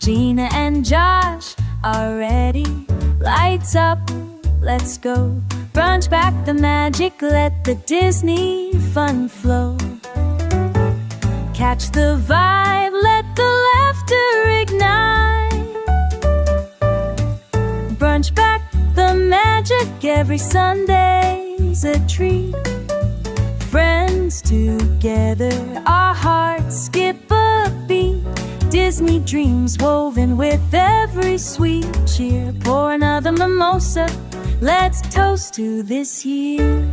Gina and Josh are ready. Lights up, let's go. Brunch back the magic, let the Disney fun flow. Catch the vibe, let the laughter ignite. Brunch back the magic, every Sunday's a treat. Friends together, our hearts skip a beat. Disney dreams woven with every sweet cheer. Pour another mimosa, let's toast to this year.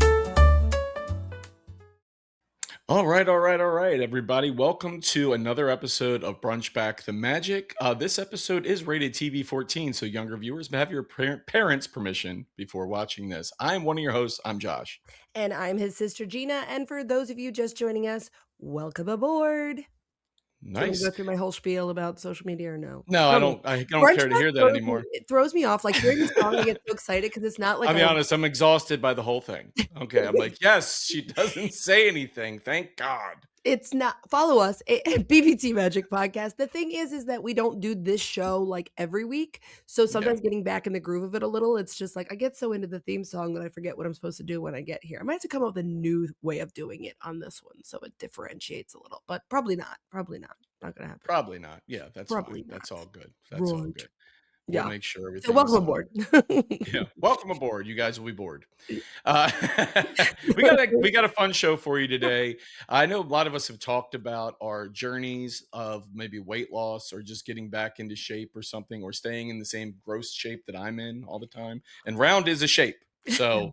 All right, everybody. Welcome to another episode of Brunch Back the Magic. This episode is rated TV-14, so younger viewers have your parents' permission before watching this. I'm one of your hosts. I'm Josh. And I'm his sister, Gina. And for those of you just joining us, welcome aboard. Nice. Can we go through my whole spiel about social media or no? No, I don't care to hear that anymore. It throws me off. Like hearing the song, I get so excited because it's not like. I'll be honest, I'm exhausted by the whole thing. Okay, I'm like, yes, she doesn't say anything. Thank God. It's not. Follow us at BBT Magic Podcast. The thing is that we don't do this show like every week. So sometimes getting back in the groove of it a little, it's just like I get so into the theme song that I forget what I'm supposed to do when I get here. I might have to come up with a new way of doing it on this one so it differentiates a little, but probably not. Not gonna happen. Probably not. Yeah, that's probably fine. not. That's all good. That's all good. We'll make sure everything. So welcome aboard. Yeah, welcome aboard. You guys will be bored. We got a fun show for you today. I know a lot of us have talked about our journeys of maybe weight loss or just getting back into shape or something, or staying in the same gross shape that I'm in all the time. And round is a shape, so.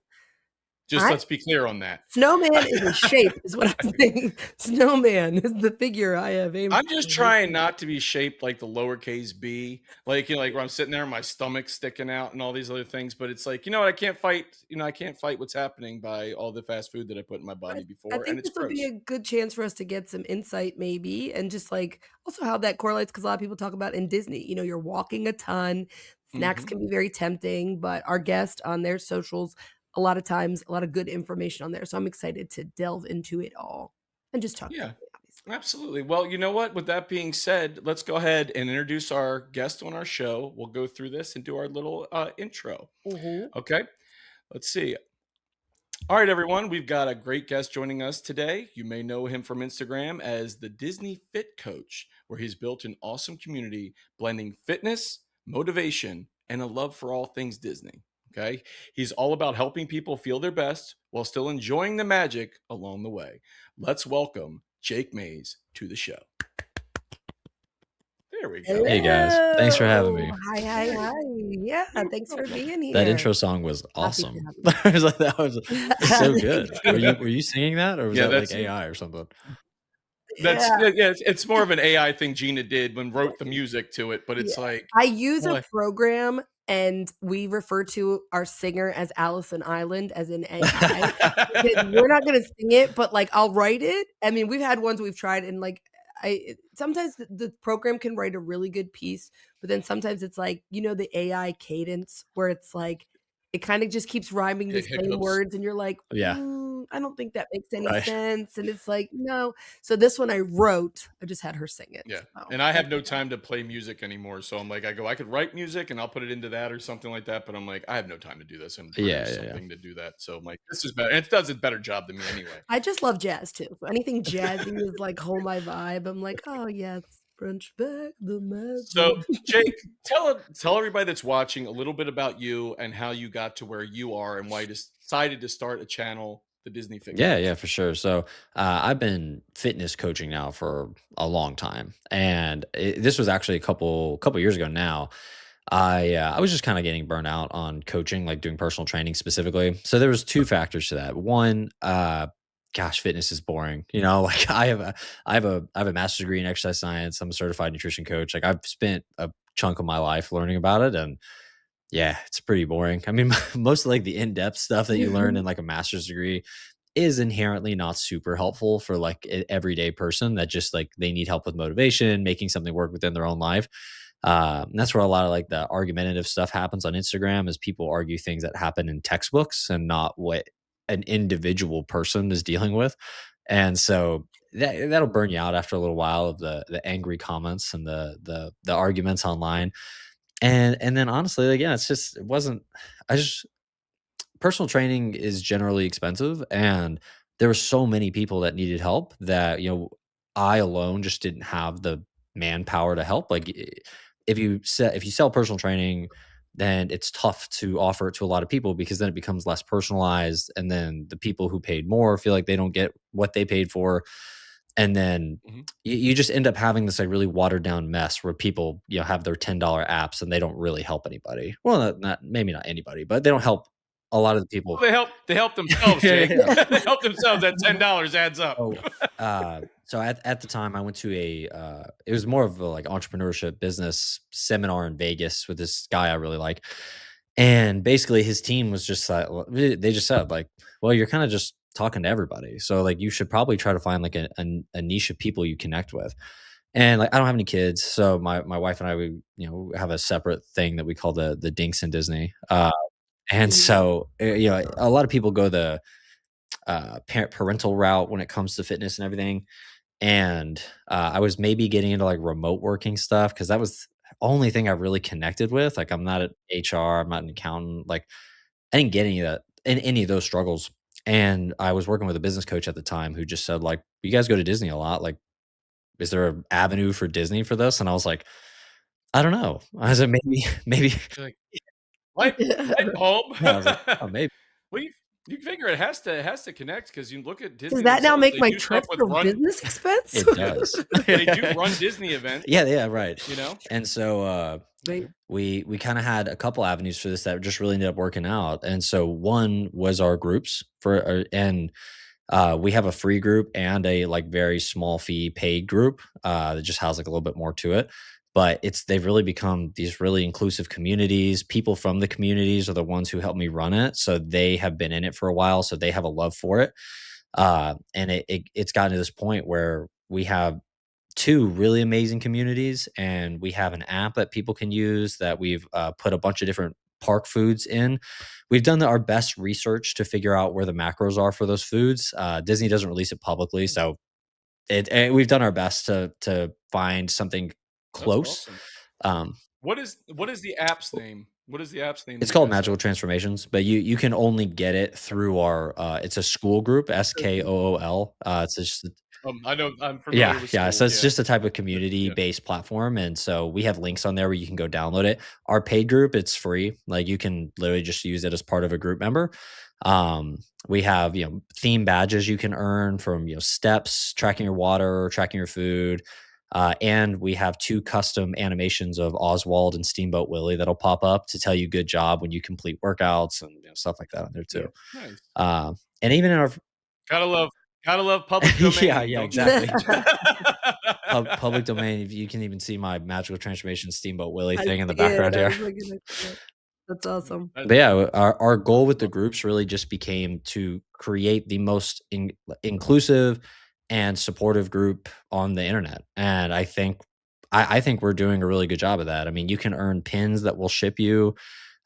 Let's be clear on that. Snowman is a shape, is what I'm saying. Snowman is the figure I have aimed. I'm just trying not to be shaped like the lowercase b, like where I'm sitting there, my stomach's sticking out and all these other things. But it's like, what? I can't fight. I can't fight what's happening by all the fast food that I put in my body before. I think this would be a good chance for us to get some insight, maybe, and just like also how that correlates, because a lot of people talk about in Disney. You're walking a ton. Snacks can be very tempting, but our guest on their socials. A lot of times, a lot of good information on there. So I'm excited to delve into it all and just talk about it, obviously. Absolutely. Well, you know what? With that being said, let's go ahead and introduce our guest on our show. We'll go through this and do our little intro. Mm-hmm. Okay. Let's see. All right, everyone. We've got a great guest joining us today. You may know him from Instagram as the Disney Fit Coach, where he's built an awesome community blending fitness, motivation, and a love for all things Disney. Okay. He's all about helping people feel their best while still enjoying the magic along the way. Let's welcome Jake Mays to the show. There we go. Hey guys, thanks for having me. Hi. Yeah, thanks for being here. That intro song was awesome. I was like, that was so good. Were you singing that, or was that like AI or something? It's more of an AI thing Gina did when wrote the music to it, but it's like I use a program. And we refer to our singer as Allison Island, as in AI. We're not going to sing it, but like I'll write it. I mean, we've had ones we've tried, and like sometimes the program can write a really good piece, but then sometimes it's like the AI cadence where it's like it kind of just keeps rhyming the same words, and you're like, I don't think that makes any sense. And it's like, no. So this one I just had her sing it. Yeah. So. And I have no time to play music anymore. So I'm like, I could write music and I'll put it into that or something like that. But I'm like, I have no time to do this and something to do that. So I'm like, this is better. And it does a better job than me anyway. I just love jazz too. So anything jazzy is like hold my vibe. I'm like, oh yeah, Brunch back the magic. So Jake, tell everybody that's watching a little bit about you and how you got to where you are and why you decided to start a channel, the Disney Fit. Yeah, for sure. So I've been fitness coaching now for a long time, and this was actually a couple years ago now. I was just kind of getting burnt out on coaching, like doing personal training specifically. So there was two factors to that. One, fitness is boring. Like I have a master's degree in exercise science. I'm a certified nutrition coach. Like I've spent a chunk of my life learning about it, and yeah, it's pretty boring. I mean, most of like the in-depth stuff that you learn in like a master's degree is inherently not super helpful for like an everyday person that just like they need help with motivation, making something work within their own life. And that's where a lot of like the argumentative stuff happens on Instagram, is people argue things that happen in textbooks and not what an individual person is dealing with. And so that'll burn you out after a little while of the angry comments and the arguments online. And then honestly, like, yeah, it's just it wasn't I just personal training is generally expensive, and there were so many people that needed help that I alone just didn't have the manpower to help. Like, if you sell personal training, then it's tough to offer it to a lot of people because then it becomes less personalized, and then the people who paid more feel like they don't get what they paid for, and then Mhm. you just end up having this like really watered down mess where people have their $10 apps and they don't really help anybody. Well, not maybe not anybody, but they don't help a lot of the people. Well, they help themselves, Jake. Yeah. They help themselves. That $10 adds up. So at the time I went to it was more of a like entrepreneurship business seminar in Vegas with this guy I really like. And basically his team was just like, they just said like, well, you're kind of just talking to everybody. So like you should probably try to find like a niche of people you connect with. And like I don't have any kids, so my wife and I we have a separate thing that we call the Dinks in Disney. And Mhm. so a lot of people go the parental route when it comes to fitness and everything. And I was maybe getting into like remote working stuff because that was the only thing I really connected with. Like I'm not at HR, I'm not an accountant. Like I didn't get any of that in any of those struggles. And I was working with a business coach at the time who just said, like, you guys go to Disney a lot. Like, is there an avenue for Disney for this? And I was like, I don't know. I said, maybe, maybe. You're like, light bulb. Yeah, I was like, oh, maybe. Well, you figure it has to connect because you look at Does Disney that now themselves. make They my do stuff trip with for run. business expense? It does. They do run Disney events. Yeah, right. You know. And so Wait, we kind of had a couple avenues for this that just really ended up working out. And so one was our groups and we have a free group and a like very small fee paid group that just has like a little bit more to it. But they've really become these really inclusive communities. People from the communities are the ones who help me run it, so they have been in it for a while, so they have a love for it. And it's gotten to this point where we have two really amazing communities, and we have an app that people can use that we've put a bunch of different park foods in. We've done our best research to figure out where the macros are for those foods. Disney doesn't release it publicly, so we've done our best to find something That's close. awesome. Um, What is the app's name? What is the app's name? it's that you called guys Magical have? Transformations, but you can only get it through our it's a school group, SKOOL. It's just I know. I'm familiar with yeah. school. So it's Yeah. just a type of Yeah. community-based platform, and so we have links on there where you can go download it. Our paid group, it's free. Like you can literally just use it as part of a group member. We have theme badges you can earn from steps, tracking your water, tracking your food, and we have two custom animations of Oswald and Steamboat Willie that'll pop up to tell you good job when you complete workouts and stuff like that on there too. Nice. And even in our Gotta love public domain. yeah, don't you? exactly. Public domain. You can even see my magical transformation Steamboat Willie I thing in the see it. background I here. was looking at that. That's awesome. But yeah, our goal with the groups really just became to create the most inclusive and supportive group on the internet, and I think we're doing a really good job of that. I mean, you can earn pins that will ship you.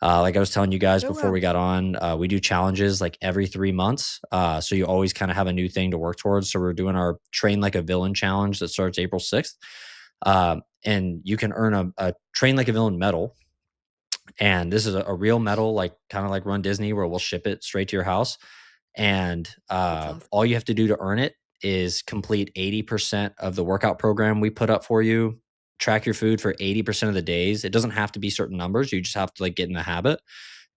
Like I was telling you guys Oh, before wow. we got on, we do challenges like every 3 months. So you always kind of have a new thing to work towards. So we're doing our Train Like a Villain challenge that starts April 6th. And you can earn a Train Like a Villain medal. And this is a real medal, like kind of like Run Disney, where we'll ship it straight to your house. And awesome. all you have to do to earn it is complete 80% of the workout program we put up for you. Track your food for 80% of the days. It doesn't have to be certain numbers. You just have to like get in the habit,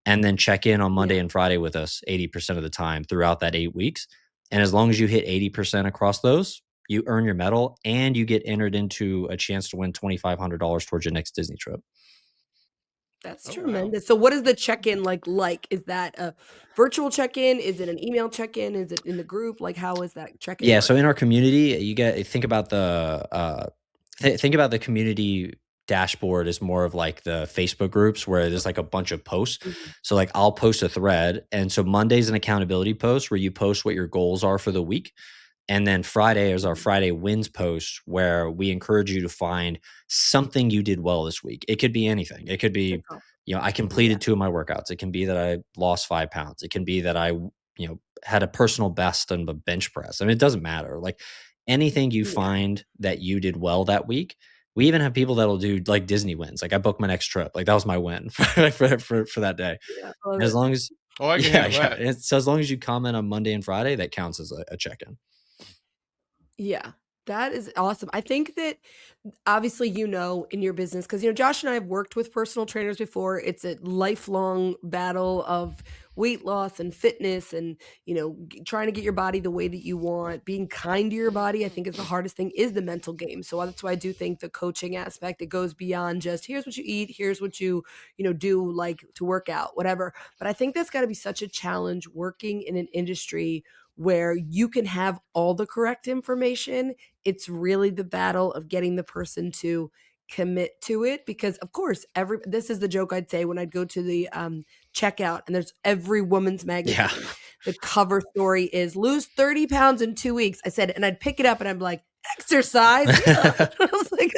and then check in on Monday Yeah. and Friday with us 80% of the time throughout that 8 weeks. And as long as you hit 80% across those, you earn your medal and you get entered into a chance to win $2,500 towards your next Disney trip. That's Oh, wow. tremendous. So what is the check-in like? Is that a virtual check-in? Is it an email check-in? Is it in the group? Like how is that check-in Yeah, work? so in our community, think about think about the community dashboard as more of like the Facebook groups where there's like a bunch of posts. Mhm. So like I'll post a thread, and so Monday's an accountability post where you post what your goals are for the week. And then Friday is our Friday wins post where we encourage you to find something you did well this week. It could be anything. It could be, That's awesome. I completed 2 of my workouts. It can be that I lost 5 pounds. It can be that I, had a personal best on the bench press. I mean, it doesn't matter. Like anything you Yeah. find that you did well that week. We even have people that'll do like Disney wins. Like I booked my next trip. Like that was my win for that day. Yeah, I love As it. long as Oh, I can yeah, handle yeah. that. And so as long as you comment on Monday and Friday, that counts as a check-in. Yeah, that is awesome. I think that obviously, in your business, because, Josh and I have worked with personal trainers before. It's a lifelong battle of weight loss and fitness and, trying to get your body the way that you want. Being kind to your body, I think, is the hardest thing, is the mental game. So that's why I do think the coaching aspect, it goes beyond just here's what you eat, here's what you, do like to work out, whatever. But I think that's got to be such a challenge working in an industry where you can have all the correct information. It's really the battle of getting the person to commit to it, because of course this is the joke I'd say when I'd go to the checkout and there's every woman's Yeah. magazine. The cover story is lose 30 pounds in 2 weeks. I said, and I'd pick it up and I'm like, exercise. Yeah. I was like,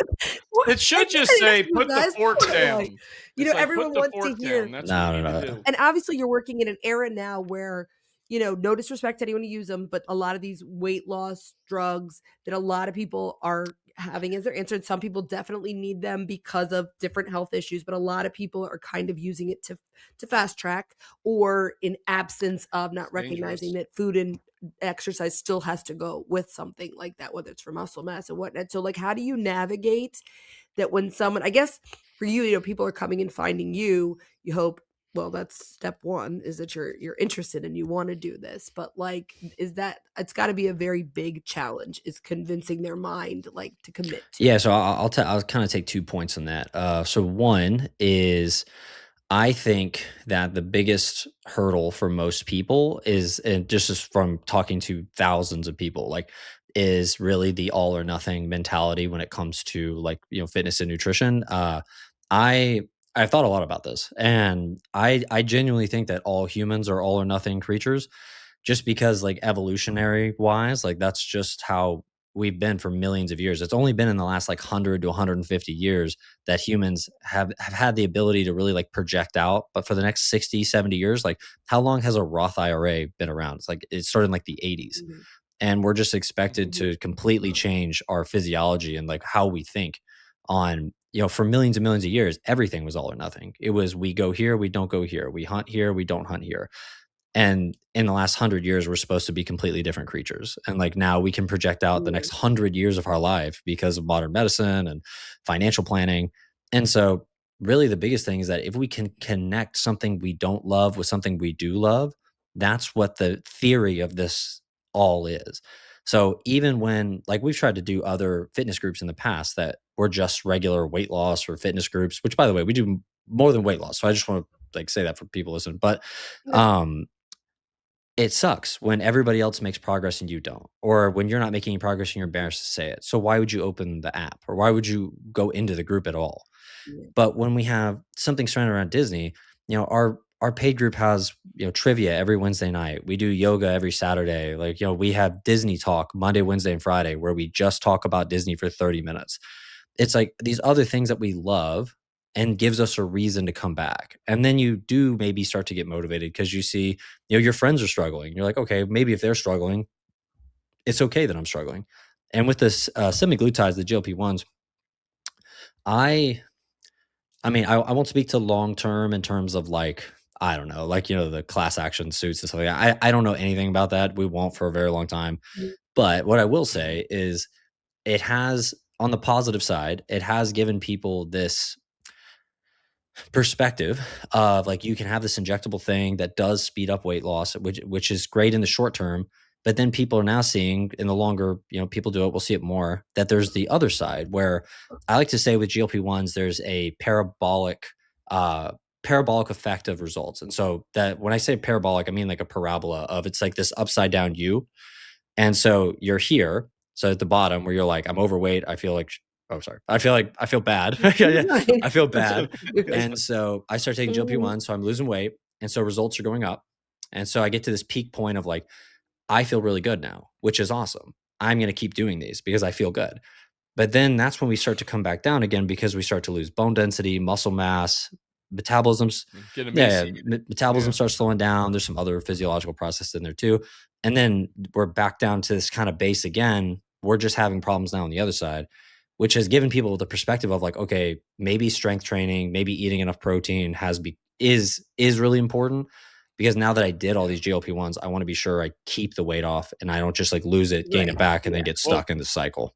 what? It should just say, put the Exercise? fork Like, down. It's like, everyone put the wants to fork hear. down. That's what you need to do. And obviously you're working in an era now where, no disrespect to anyone who use them, but a lot of these weight loss drugs that a lot of people are having as their answer. And some people definitely need them because of different health issues, but a lot of people are kind of using it to fast track, or in absence of not recognizing that food and exercise still has to go with something like that, whether it's for muscle mass and whatnot. So like, how do you navigate that when someone, I guess for you, people are coming and finding you hope, well, that's step one, is that you're interested and you want to do this. But like, it's got to be a very big challenge, is convincing their mind like to commit to. Yeah, so I'll kind of take 2 points on that. So one is I think that the biggest hurdle for most people is, and just as from talking to thousands of people, like, is really the all or nothing mentality when it comes to like, fitness and nutrition. I I've thought a lot about this, and I genuinely think that all humans are all or nothing creatures, just because like evolutionary wise, like that's just how we've been for millions of years. It's only been in the last like 100 to 150 years that humans have had the ability to really like project out. But for the next 60, 70 years, like how long has a Roth IRA been around? It's like it started in like the 80s. Mhm. And we're just expected Mhm. to completely change our physiology and like how we think on, for millions and millions of years, everything was all or nothing. It was, we go here, we don't go here. We hunt here, we don't hunt here. And in the last 100 years, we're supposed to be completely different creatures. And like now we can project out the next 100 years of our life because of modern medicine and financial planning. And so really the biggest thing is that if we can connect something we don't love with something we do love, that's what the theory of this all is. So even when like we've tried to do other fitness groups in the past that were just regular weight loss or fitness groups, which by the way, we do more than weight loss. So I just want to like say that for people listening. But um it sucks when everybody else makes progress and you don't, or when you're not making any progress and you're embarrassed to say it. So why would you open the app, or why would you go into the group at all? Yeah. But when we have something surrounded around Disney, our paid group has, trivia every Wednesday night. We do yoga every Saturday. Like, we have Disney talk Monday, Wednesday, and Friday where we just talk about Disney for 30 minutes. It's like these other things that we love and gives us a reason to come back. And then you do maybe start to get motivated because you see, your friends are struggling. You're like, okay, maybe if they're struggling, it's okay that I'm struggling. And with this semaglutides, the GLP-1s, I I mean, I won't speak to long term in terms of like, I don't know, like, the class action suits and stuff like that. I don't know anything about that. We won't for a very long time. Mhm. But what I will say is it has, on the positive side, it has given people this perspective of like you can have this injectable thing that does speed up weight loss, which is great in the short term. But then people are now seeing in the longer, people do it, we'll see it more, that there's the other side where I like to say with GLP-1s, there's a uh, parabolic effect of results. And so that when I say parabolic, I mean like a parabola of it's like this upside down U. And so you're here. So at the bottom where you're like, I'm overweight. I feel like, oh, sorry. I feel bad. Yeah, I feel bad. And so I start taking GLP-1, so I'm losing weight. And so results are going up. And so I get to this peak point of like, I feel really good now, which is awesome. I'm going to keep doing these because I feel good. But then that's when we start to come back down again because we start to lose bone density, muscle mass, metabolism's Get emaciated. metabolism Yeah. starts slowing down. There's some other physiological process in there too. And then we're back down to this kind of base again we're just having problems now on the other side, which has given people the perspective of like, okay, maybe strength training, maybe eating enough protein is really important, because now that I did all Yeah. these GLP-1s, I want to be sure I keep the weight off and I don't just like lose it, gain Right. it back, and Yeah. then get Well, stuck in the cycle.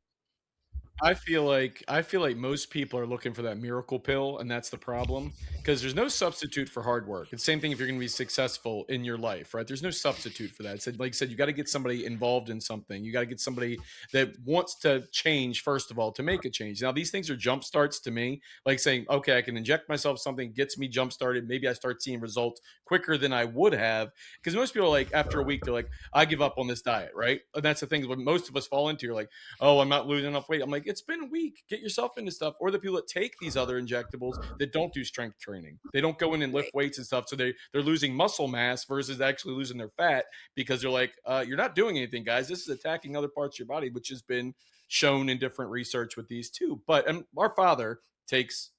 I feel like most people are looking for that miracle pill, and that's the problem. Because there's no substitute for hard work. It's the same thing if you're going to be successful in your life, right? There's no substitute for that. So, like I said, you got to get somebody involved in something. You got to get somebody that wants to change first of all to make a change. Now, these things are jump starts to me, like saying, okay, I can inject myself something, gets me jump started. Maybe I start seeing results quicker than I would have. Because most people are like, after a week, they're like, I give up on this diet, right? And that's the thing. What most of us fall into. You're like, oh, I'm not losing enough weight. I'm like, it's been a week. Get yourself into stuff. Or the people that take these other injectables that don't do strength training. They don't go in and lift Right. weights and stuff. So they're losing muscle mass versus actually losing their fat, because they're like, you're not doing anything, guys. This is attacking other parts of your body, which has been shown in different research with these too. But our father takes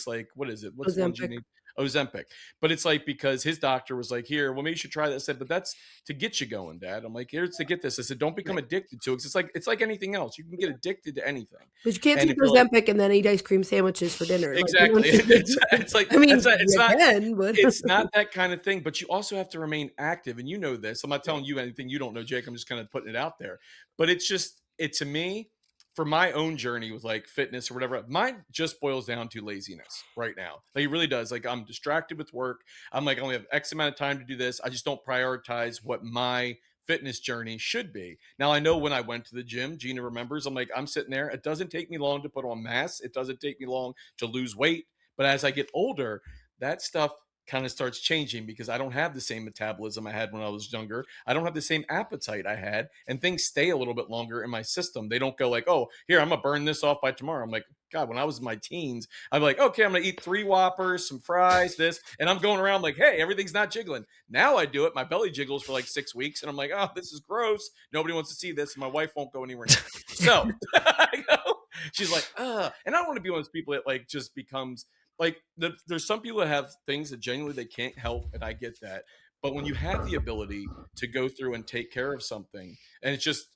like, what is it? What's the ones you Ozempic. need? Ozempic. But it's like, because his doctor was like, here, well, maybe you should try that. I said, but that's to get you going, Dad. I'm like, here's to get this. I said, don't become Right. addicted to it. 'Cause it's like anything else. You can get addicted to anything. But you can't And take if you're like, Ozempic and then eat ice cream sandwiches for dinner. Like, you know exactly, what I mean? it's like I mean, it's you not can, but it's not that kind of thing. But you also have to remain active, and you know this. I'm not right. telling you anything you don't know, Jake. I'm just kind of putting it out there. But it's just it to me, for my own journey with like fitness or whatever, mine just boils down to laziness right now. Like, it really does. Like, I'm distracted with work. I'm like, I only have X amount of time to do this. I just don't prioritize what my fitness journey should be. Now, I know when I went to the gym, Gina remembers, I'm like, I'm sitting there. It doesn't take me long to put on mass. It doesn't take me long to lose weight. But as I get older, that stuff kind of starts changing, because I don't have the same metabolism I had when I was younger. I don't have the same appetite I had, and things stay a little bit longer in my system. They don't go like, oh, here, I'm gonna burn this off by tomorrow. I'm like, God, when I was in my teens, I'm like, okay, I'm gonna eat 3 Whoppers, some fries, this, and I'm going around like, hey, everything's not jiggling. Now I do it. My belly jiggles for like 6 weeks, and I'm like, oh, this is gross. Nobody wants to see this, and my wife won't go anywhere near it. So I go, she's like, and I don't want to be one of those people that like just becomes like there's some people that have things that genuinely they can't help, and I get that. But when you have the ability to go through and take care of something, and it's just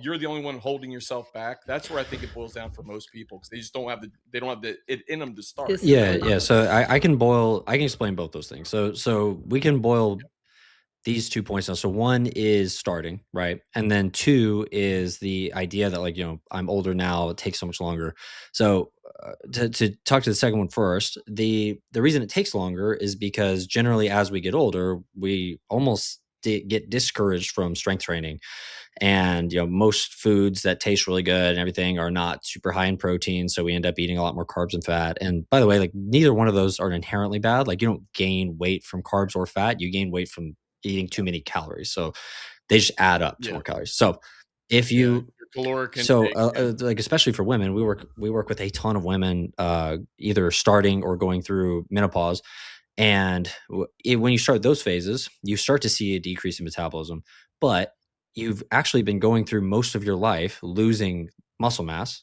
you're the only one holding yourself back, that's where I think it boils down for most people, because they just don't have the it in them to start. You know? Yeah, Discipline. yeah. So I can explain both those things. So we can boil these 2 points down. So one is starting, right? And then two is the idea that like, I'm older now, it takes so much longer. So to talk to the second one first, the reason it takes longer is because generally as we get older, we almost get discouraged from strength training. And most foods that taste really good and everything are not super high in protein, so we end up eating a lot more carbs and fat. And by the way, like neither one of those are inherently bad. Like you don't gain weight from carbs or fat, you gain weight from eating too many calories. So they just add up to Yeah, more calories. So if yeah, you your caloric so intake. Yeah, like especially for women, we work with a ton of women either starting or going through menopause. And when you start those phases, you start to see a decrease in metabolism, but you've actually been going through most of your life losing muscle mass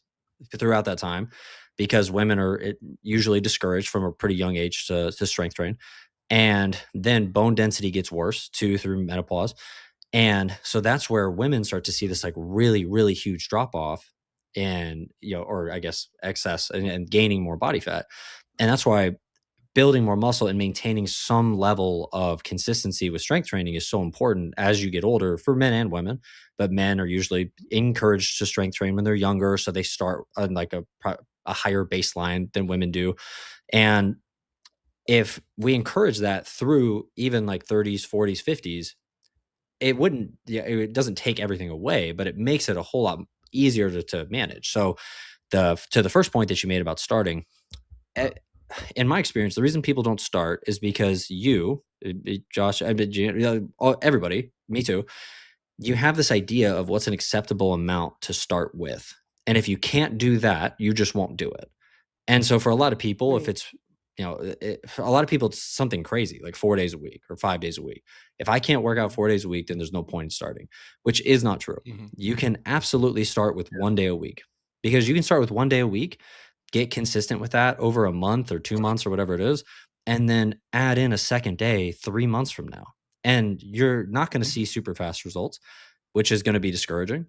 throughout that time, because women are usually discouraged from a pretty young age to strength train. And then bone density gets worse too through menopause. And so that's where women start to see this like really, really huge drop off in, or I guess excess and gaining more body fat. And that's why building more muscle and maintaining some level of consistency with strength training is so important as you get older for men and women. But men are usually encouraged to strength train when they're younger, so they start on like a higher baseline than women do. And if we encourage that through even like 30s, 40s, 50s, it wouldn't, yeah, it doesn't take everything away, but it makes it a whole lot easier to manage. So to the first point that you made about starting, eh, in my experience, the reason people don't start is because Josh, everybody, me too, you have this idea of what's an acceptable amount to start with. And if you can't do that, you just won't do it. And so for a lot of people, if Right. it's, for a lot of people, it's something crazy, like 4 days a week or 5 days a week. If I can't work out 4 days a week, then there's no point in starting, which is not true. hmm You can absolutely start with 1 day a week, because you can start with 1 day a week, get consistent with that over a month or 2 months or whatever it is, and then add in a second day 3 months from now. And you're not going to see super fast results, which is going to be discouraging.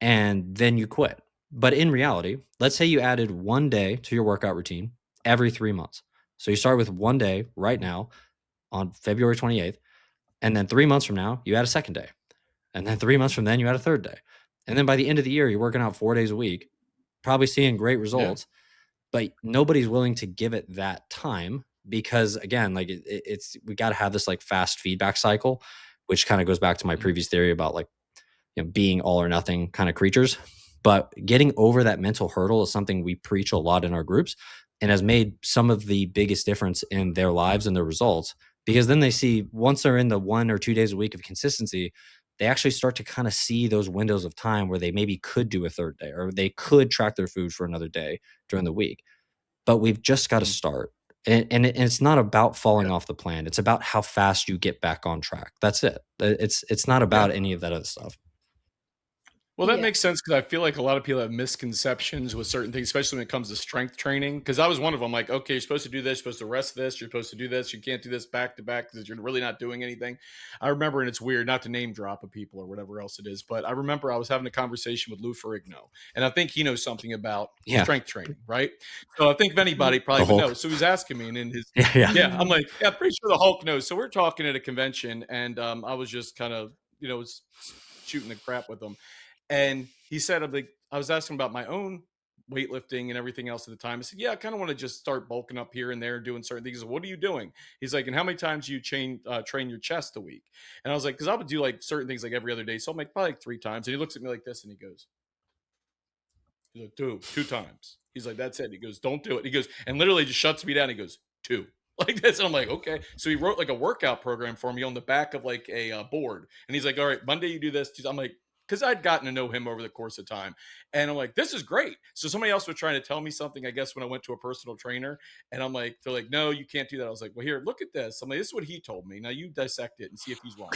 and then you quit. But in reality, let's say you added 1 day to your workout routine every 3 months. So you start with 1 day right now on February 28th, and then 3 months from now, you add a second day. And then 3 months from then, you add a third day. And then by the end of the year, you're working out 4 days a week, probably seeing great Yeah. results, but nobody's willing to give it that time because, again, like it's we got to have this like fast feedback cycle, which kind of goes back to my Mhm. previous theory about like being all or nothing kind of creatures. But getting over that mental hurdle is something we preach a lot in our groups and has made some of the biggest difference in their lives and their results, because then they see once they're in the 1 or 2 days a week of consistency, they actually start to kind of see those windows of time where they maybe could do a third day or they could track their food for another day during the week. But we've just got to Mhm. start. And it's not about falling Yeah. off the plan. It's about how fast you get back on track. That's it. It's not Yeah. about any of that other stuff. Well, that Yeah. makes sense because I feel like a lot of people have misconceptions with certain things, especially when it comes to strength training. Because I was one of them. Like, okay, you're supposed to do this, you're supposed to rest this, you're supposed to do this. You can't do this back to back because you're really not doing anything. I remember, and it's weird not to name drop of people or whatever else it is, but I remember I was having a conversation with Lou Ferrigno, and I think he knows something about Yeah. strength training, right? So I think if anybody probably The would know. Hulk. So he's asking me, and in his Yeah, yeah. yeah, I'm like, yeah, I'm pretty sure the Hulk knows. So we're talking at a convention, and I was just kind of shooting the crap with him. And he said, I'm like, I was asking about my own weightlifting and everything else at the time. I said, yeah, I kind of want to just start bulking up here and there, doing certain things. He said, what are you doing? He's like, and how many times do you train your chest a week? And I was like, because I would do like certain things like every other day. So I'm like, probably like 3 times. And he looks at me like this and he's like, two times. He's like, that's it. He goes, don't do it. He goes, and literally just shuts me down. He goes, two. Like this. And I'm like, okay. So he wrote like a workout program for me on the back of like a board. And he's like, all right, Monday you do this. I'm like, because I'd gotten to know him over the course of time. And I'm like, this is great. So somebody else was trying to tell me something, I guess, when I went to a personal trainer. And I'm like, they're like, no, you can't do that. I was like, well, here, look at this. I'm like, this is what he told me. Now you dissect it and see if he's wrong.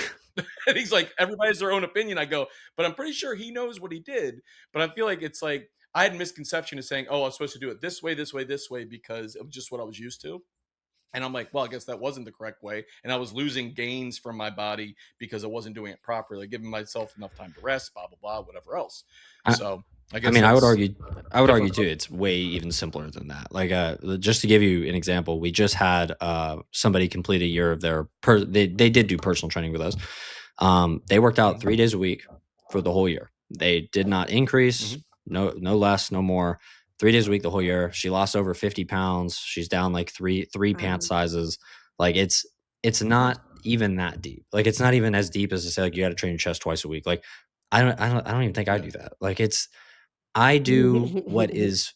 And he's like, everybody has their own opinion. I go, but I'm pretty sure he knows what he did. But I feel like it's like, I had a misconception of saying, oh, I was supposed to do it this way, this way, this way, because of just what I was used to. And I'm like, well, I guess that wasn't the correct way. And I was losing gains from my body because I wasn't doing it properly, giving myself enough time to rest, blah, blah, blah, whatever else. I, So I I guess mean, that's I would argue different. too, it's way even simpler than that. Like, just to give you an example, we just had somebody complete a year of their they did do personal training with us. They worked out 3 days a week for the whole year. They did not increase, Mhm. no less, no more. 3 days a week the whole year. She lost over 50 pounds. She's down like three pant Wow. sizes. Like it's not even that deep. Like it's not even as deep as to say like you got to train your chest twice a week. Like I don't even think I Yeah. do that. Like I do what is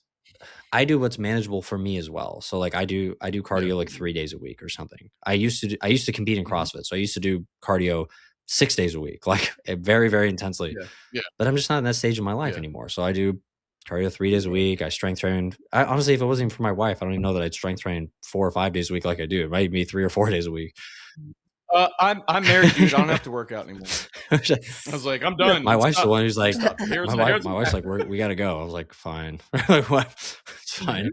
I do what's manageable for me as well. So like I do Yeah. cardio like 3 days a week or something. I used to compete in Mhm. CrossFit, so I used to do cardio 6 days a week, like very very intensely. Yeah. Yeah. But I'm just not in that stage of my life Yeah. anymore. So I do cardio 3 days a week. I strength train. Honestly, if it wasn't even for my wife, I don't even know that I'd strength train 4 or 5 days a week like I do. It might be 3 or 4 days a week. I'm married, dude. I don't have to work out anymore. I was like, I'm done. My I'm wife's the stopped. one who's I'm like, stopped. Here's my my wife's back. like, we gotta go. I was like, fine. Like, what? It's fine.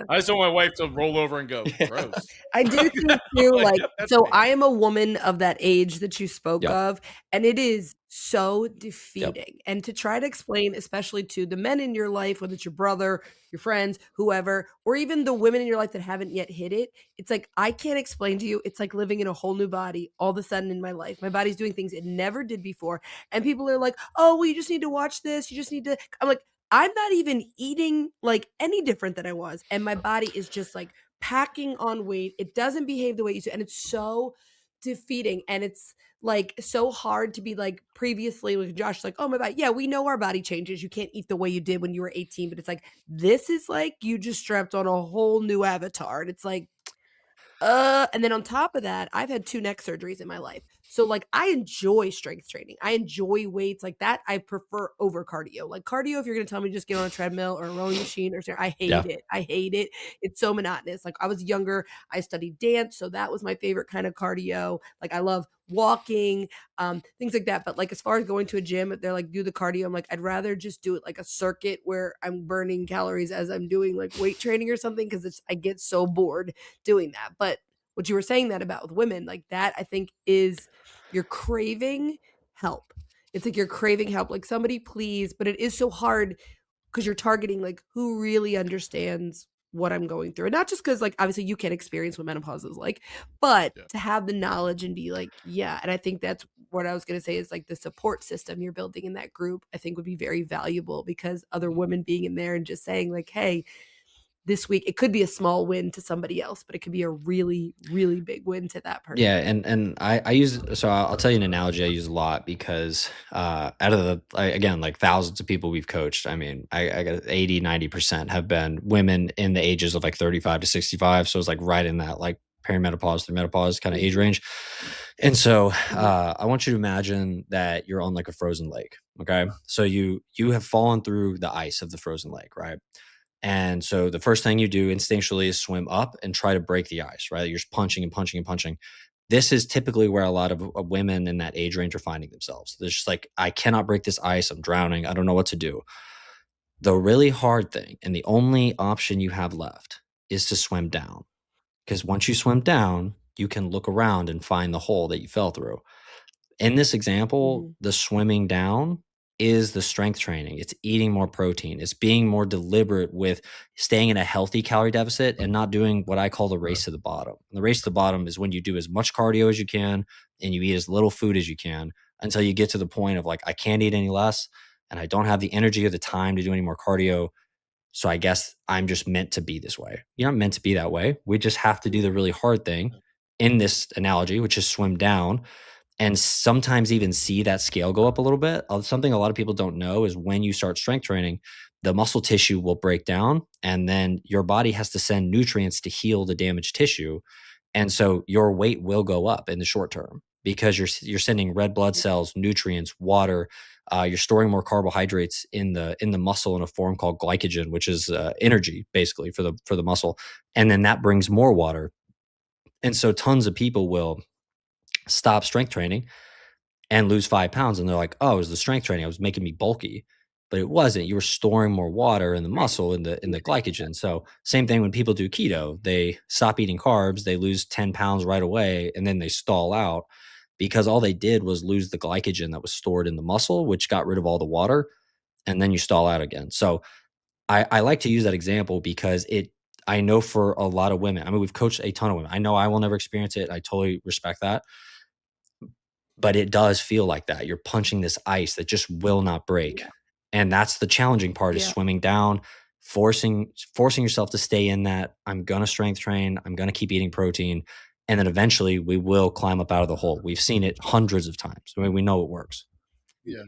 I just want my wife to roll over and go, Yeah. gross. I do Like, think I'm too, like, like, yep, that's so me. I am a woman of that age that you spoke Yep. of, and it is so Yep. defeating. And to try to explain, especially to the men in your life, whether it's your brother, your friends, whoever, or even the women in your life that haven't yet hit it, it's like I can't explain to you. It's like living in a whole new body all of a sudden in my life. My body's doing things it never did before. And people are like, oh, well, you just need to watch this. You just need to. I'm like, I'm not even eating like any different than I was. And my body is just like packing on weight. It doesn't behave the way it used to. And it's so defeating. And it's like so hard to be like previously with Josh, like, oh my God, yeah, we know our body changes. You can't eat the way you did when you were 18, but it's like, this is like you just strapped on a whole new avatar. And it's like, and then on top of that, I've had 2 neck surgeries in my life. So, like, I enjoy strength training. I enjoy weights like that. I prefer over cardio. Like cardio, if you're gonna tell me just get on a treadmill or a rowing machine or something, I hate Yeah. it. I hate it. It's so monotonous. Like I was younger, I studied dance, so that was my favorite kind of cardio. Like I love walking, things like that. But like as far as going to a gym, if they're like do the cardio, I'm like, I'd rather just do it like a circuit where I'm burning calories as I'm doing like weight training or something because it's I get so bored doing that. But what you were saying that about with women, like that, I think is you're craving help. It's like you're craving help, like, "Somebody please," but it is so hard because you're targeting, like, who really understands what I'm going through, and not just because, like, obviously you can't experience what menopause is like, but Yeah. to have the knowledge and be like, "Yeah," and I think that's what I was gonna say is, like, the support system you're building in that group, I think would be very valuable because other women being in there and just saying like, "Hey, this week" it could be a small win to somebody else, but it could be a really, really big win to that person. Yeah, and I use so I'll tell you an analogy I use a lot because out of the again like thousands of people we've coached, I mean I got 80-90% have been women in the ages of like 35 to 65, so it's like right in that like perimenopause through menopause kind of age Mhm, range. And so mhm, I want you to imagine that you're on like a frozen lake. Okay, so you have fallen through the ice of the frozen lake, right? And so the first thing you do instinctually is swim up and try to break the ice, right? You're just punching and punching and punching. This is typically where a lot of women in that age range are finding themselves. They're just like, I cannot break this ice. I'm drowning. I don't know what to do. The really hard thing and the only option you have left is to swim down. Because once you swim down, you can look around and find the hole that you fell through. In this example, mhm. the swimming down is the strength training. It's eating more protein. It's being more deliberate with staying in a healthy calorie deficit and not doing what I call the race to the bottom. And the race to the bottom is when you do as much cardio as you can and you eat as little food as you can until you get to the point of like, I can't eat any less and I don't have the energy or the time to do any more cardio. So I guess I'm just meant to be this way. You're not meant to be that way. We just have to do the really hard thing in this analogy, which is swim down and sometimes even see that scale go up a little bit. Something a lot of people don't know is when you start strength training, the muscle tissue will break down and then your body has to send nutrients to heal the damaged tissue. And so your weight will go up in the short term because you're sending red blood cells, nutrients, water. You're storing more carbohydrates in the muscle in a form called glycogen, which is energy basically for the muscle, and then that brings more water. And so tons of people will stop strength training and lose 5 pounds. And they're like, oh, it was the strength training. It was making me bulky. But it wasn't. You were storing more water in the muscle in the glycogen. So same thing when people do keto, they stop eating carbs, they lose 10 pounds right away, and then they stall out because all they did was lose the glycogen that was stored in the muscle, which got rid of all the water, and then you stall out again. So I like to use that example because I know for a lot of women, I mean, we've coached a ton of women. I know I will never experience it. I totally respect that, but it does feel like that. You're punching this ice that just will not break. Yeah, And that's the challenging part is yeah, swimming down, forcing yourself to stay in that. I'm going to strength train. I'm going to keep eating protein. And then eventually we will climb up out of the hole. We've seen it hundreds of times. I mean, we know it works. Yeah.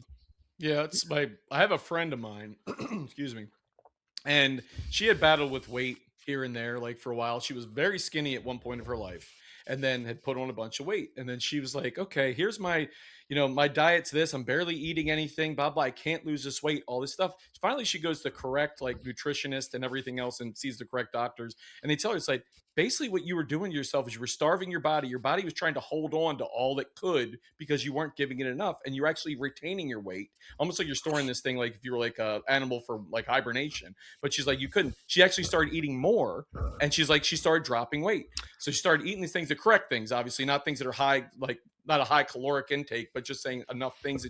Yeah. I have a friend of mine, excuse me, and she had battled with weight here and there like for a while. She was very skinny at one point of her life and then had put on a bunch of weight, and then she was like, okay, here's my, my diet's this, I'm barely eating anything, blah blah, I can't lose this weight, all this stuff. Finally she goes to correct like nutritionist and everything else and sees the correct doctors, and they tell her it's like basically what you were doing to yourself is you were starving your body was trying to hold on to all it could because you weren't giving it enough, and you're actually retaining your weight, almost like you're storing this thing like if you were like a animal for like hibernation. But she's like, you couldn't. She actually started eating more, and she's like, she started dropping weight. So she started eating these things, the correct things, obviously, not things that are high, like not a high caloric intake, but just saying enough things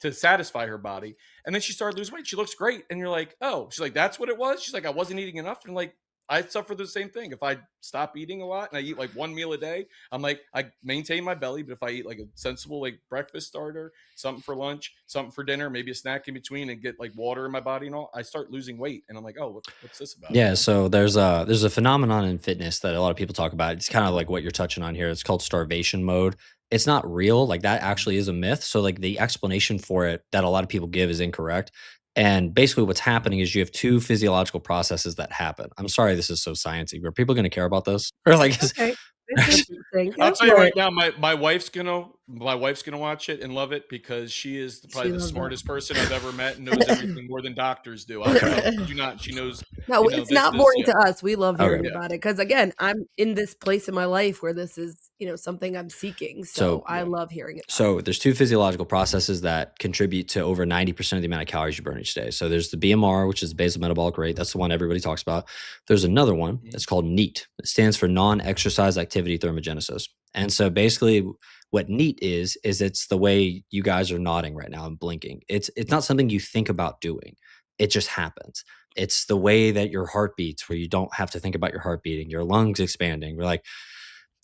to satisfy her body. And then she started losing weight. She looks great, and you're like, oh, she's like, that's what it was. She's like, I wasn't eating enough, and like, I suffer the same thing. If I stop eating a lot and I eat like one meal a day, I'm like, I maintain my belly. But if I eat like a sensible like breakfast starter, something for lunch, something for dinner, maybe a snack in between, and get like water in my body and all, I start losing weight. And I'm like, oh, what's this about? Yeah, so there's a phenomenon in fitness that a lot of people talk about. It's kind of like what you're touching on here. It's called starvation mode. It's not real. Like that actually is a myth. So like the explanation for it that a lot of people give is incorrect. And basically what's happening is you have two physiological processes that happen. I'm sorry this is so sciencey, but are people going to care about this? Or like okay. It's interesting, I'll go tell you for right it. now, my wife's gonna watch it and love it because she is She probably the loves smartest person I've ever met and knows everything more than doctors do. I okay. do not. She knows, No, it's this, not this, boring yeah, to us. We love Okay. hearing yeah, about it because, again, I'm in this place in my life where this is, something I'm seeking. So So I yeah. love hearing about it. So there's two physiological processes that contribute to over 90% of the amount of calories you burn each day. So there's the BMR, which is the basal metabolic rate. That's the one everybody talks about. There's another one Mhm. that's called NEAT. It stands for non-exercise activity thermogenesis. And so basically what NEAT is it's the way you guys are nodding right now and blinking. It's not something you think about doing. It just happens. It's the way that your heart beats, where you don't have to think about your heart beating, your lungs expanding. We're like,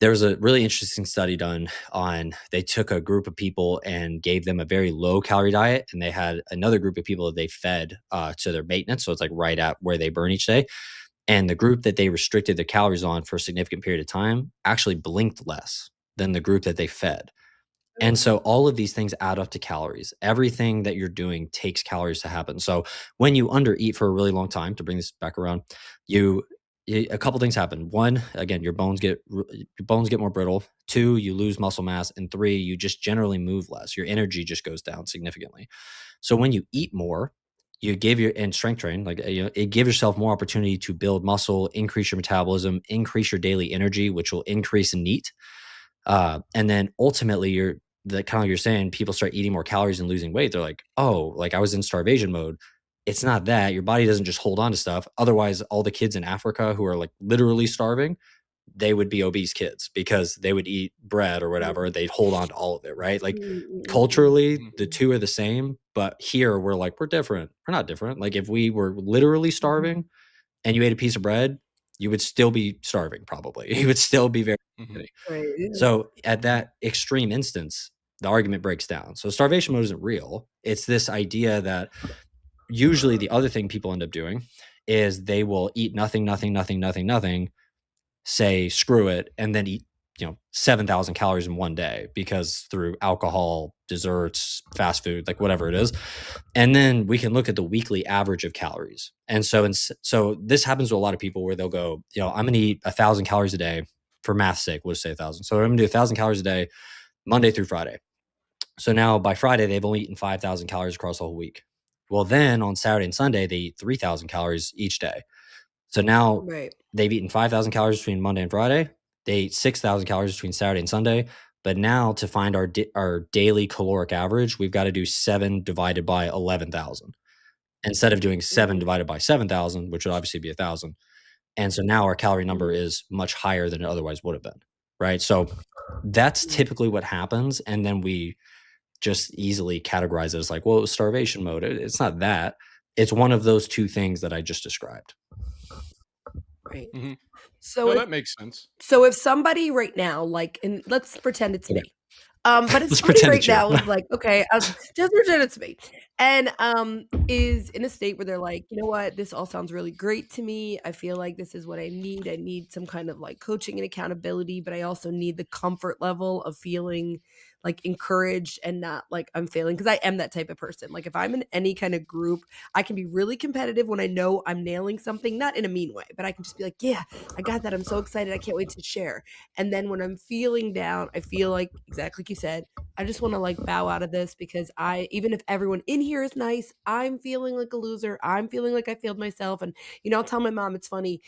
there was a really interesting study done on, they took a group of people and gave them a very low calorie diet, and they had another group of people that they fed to their maintenance, so it's like right at where they burn each day. And the group that they restricted their calories on for a significant period of time actually blinked less than the group that they fed. And so all of these things add up to calories. Everything that you're doing takes calories to happen. So when you undereat for a really long time, to bring this back around, you a couple things happen. One, again, your bones get more brittle. Two, you lose muscle mass, and three, you just generally move less. Your energy just goes down significantly. So when you eat more, you give your and strength train, like it give yourself more opportunity to build muscle, increase your metabolism, increase your daily energy, which will increase in NEAT. And then ultimately, you're the kind of like you're saying, people start eating more calories and losing weight. They're like, oh, like I was in starvation mode. It's not that. Your body doesn't just hold on to stuff. Otherwise, all the kids in Africa who are like literally starving, they would be obese kids because they would eat bread or whatever. They'd hold on to all of it, right? Like culturally, the two are the same, but here we're like, we're different. We're not different. Like if we were literally starving and you ate a piece of bread, you would still be starving probably. You would still be very skinny. Right. Yeah. So at that extreme instance, the argument breaks down. So starvation mode isn't real. It's this idea that usually the other thing people end up doing is they will eat nothing, nothing, nothing, nothing, nothing, say screw it, and then eat 7,000 calories in one day because through alcohol, desserts, fast food, like whatever it is. And then we can look at the weekly average of calories. And so this happens to a lot of people where they'll go, I'm going to eat 1,000 calories a day for math's sake. We'll just say 1,000. So I'm going to do 1,000 calories a day, Monday through Friday. So now by Friday, they've only eaten 5,000 calories across the whole week. Well, then on Saturday and Sunday, they eat 3,000 calories each day. So now they've eaten 5,000 calories between Monday and Friday. They ate 6,000 calories between Saturday and Sunday. But now to find our daily caloric average, we've got to do 7 divided by 11,000 instead of doing 7 divided by 7,000, which would obviously be 1,000. And so now our calorie number is much higher than it otherwise would have been, right? So that's typically what happens. And then we just easily categorize it as like, well, it was starvation mode. It's not that. It's one of those two things that I just described. Right. So that makes sense. So if somebody right now, like, and let's pretend it's me. But if Let's somebody pretend right it's you. now is like, okay, just pretend it's me, and is in a state where they're like, you know what, this all sounds really great to me. I feel like this is what I need. I need some kind of like coaching and accountability, but I also need the comfort level of feeling like encouraged and not like I'm failing, because I am that type of person. Like if I'm in any kind of group, I can be really competitive when I know I'm nailing something, not in a mean way, but I can just be like, yeah, I got that. I'm so excited. I can't wait to share. And then when I'm feeling down, I feel like, exactly like you said, I just want to like bow out of this, because even if everyone in here is nice, I'm feeling like a loser. I'm feeling like I failed myself. And, I'll tell my mom, it's funny,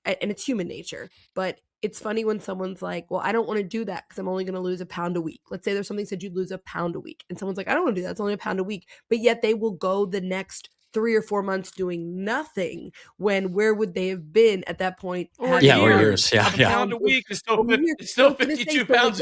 and it's human nature, but it's funny when someone's like, well, I don't want to do that because I'm only going to lose a pound a week. Let's say there's something said you'd lose a pound a week, and someone's like, I don't want to do that. It's only a pound a week. But yet they will go the next 3 or 4 months doing nothing, when where would they have been at that point? Or years. A pound a week is still 52 pounds.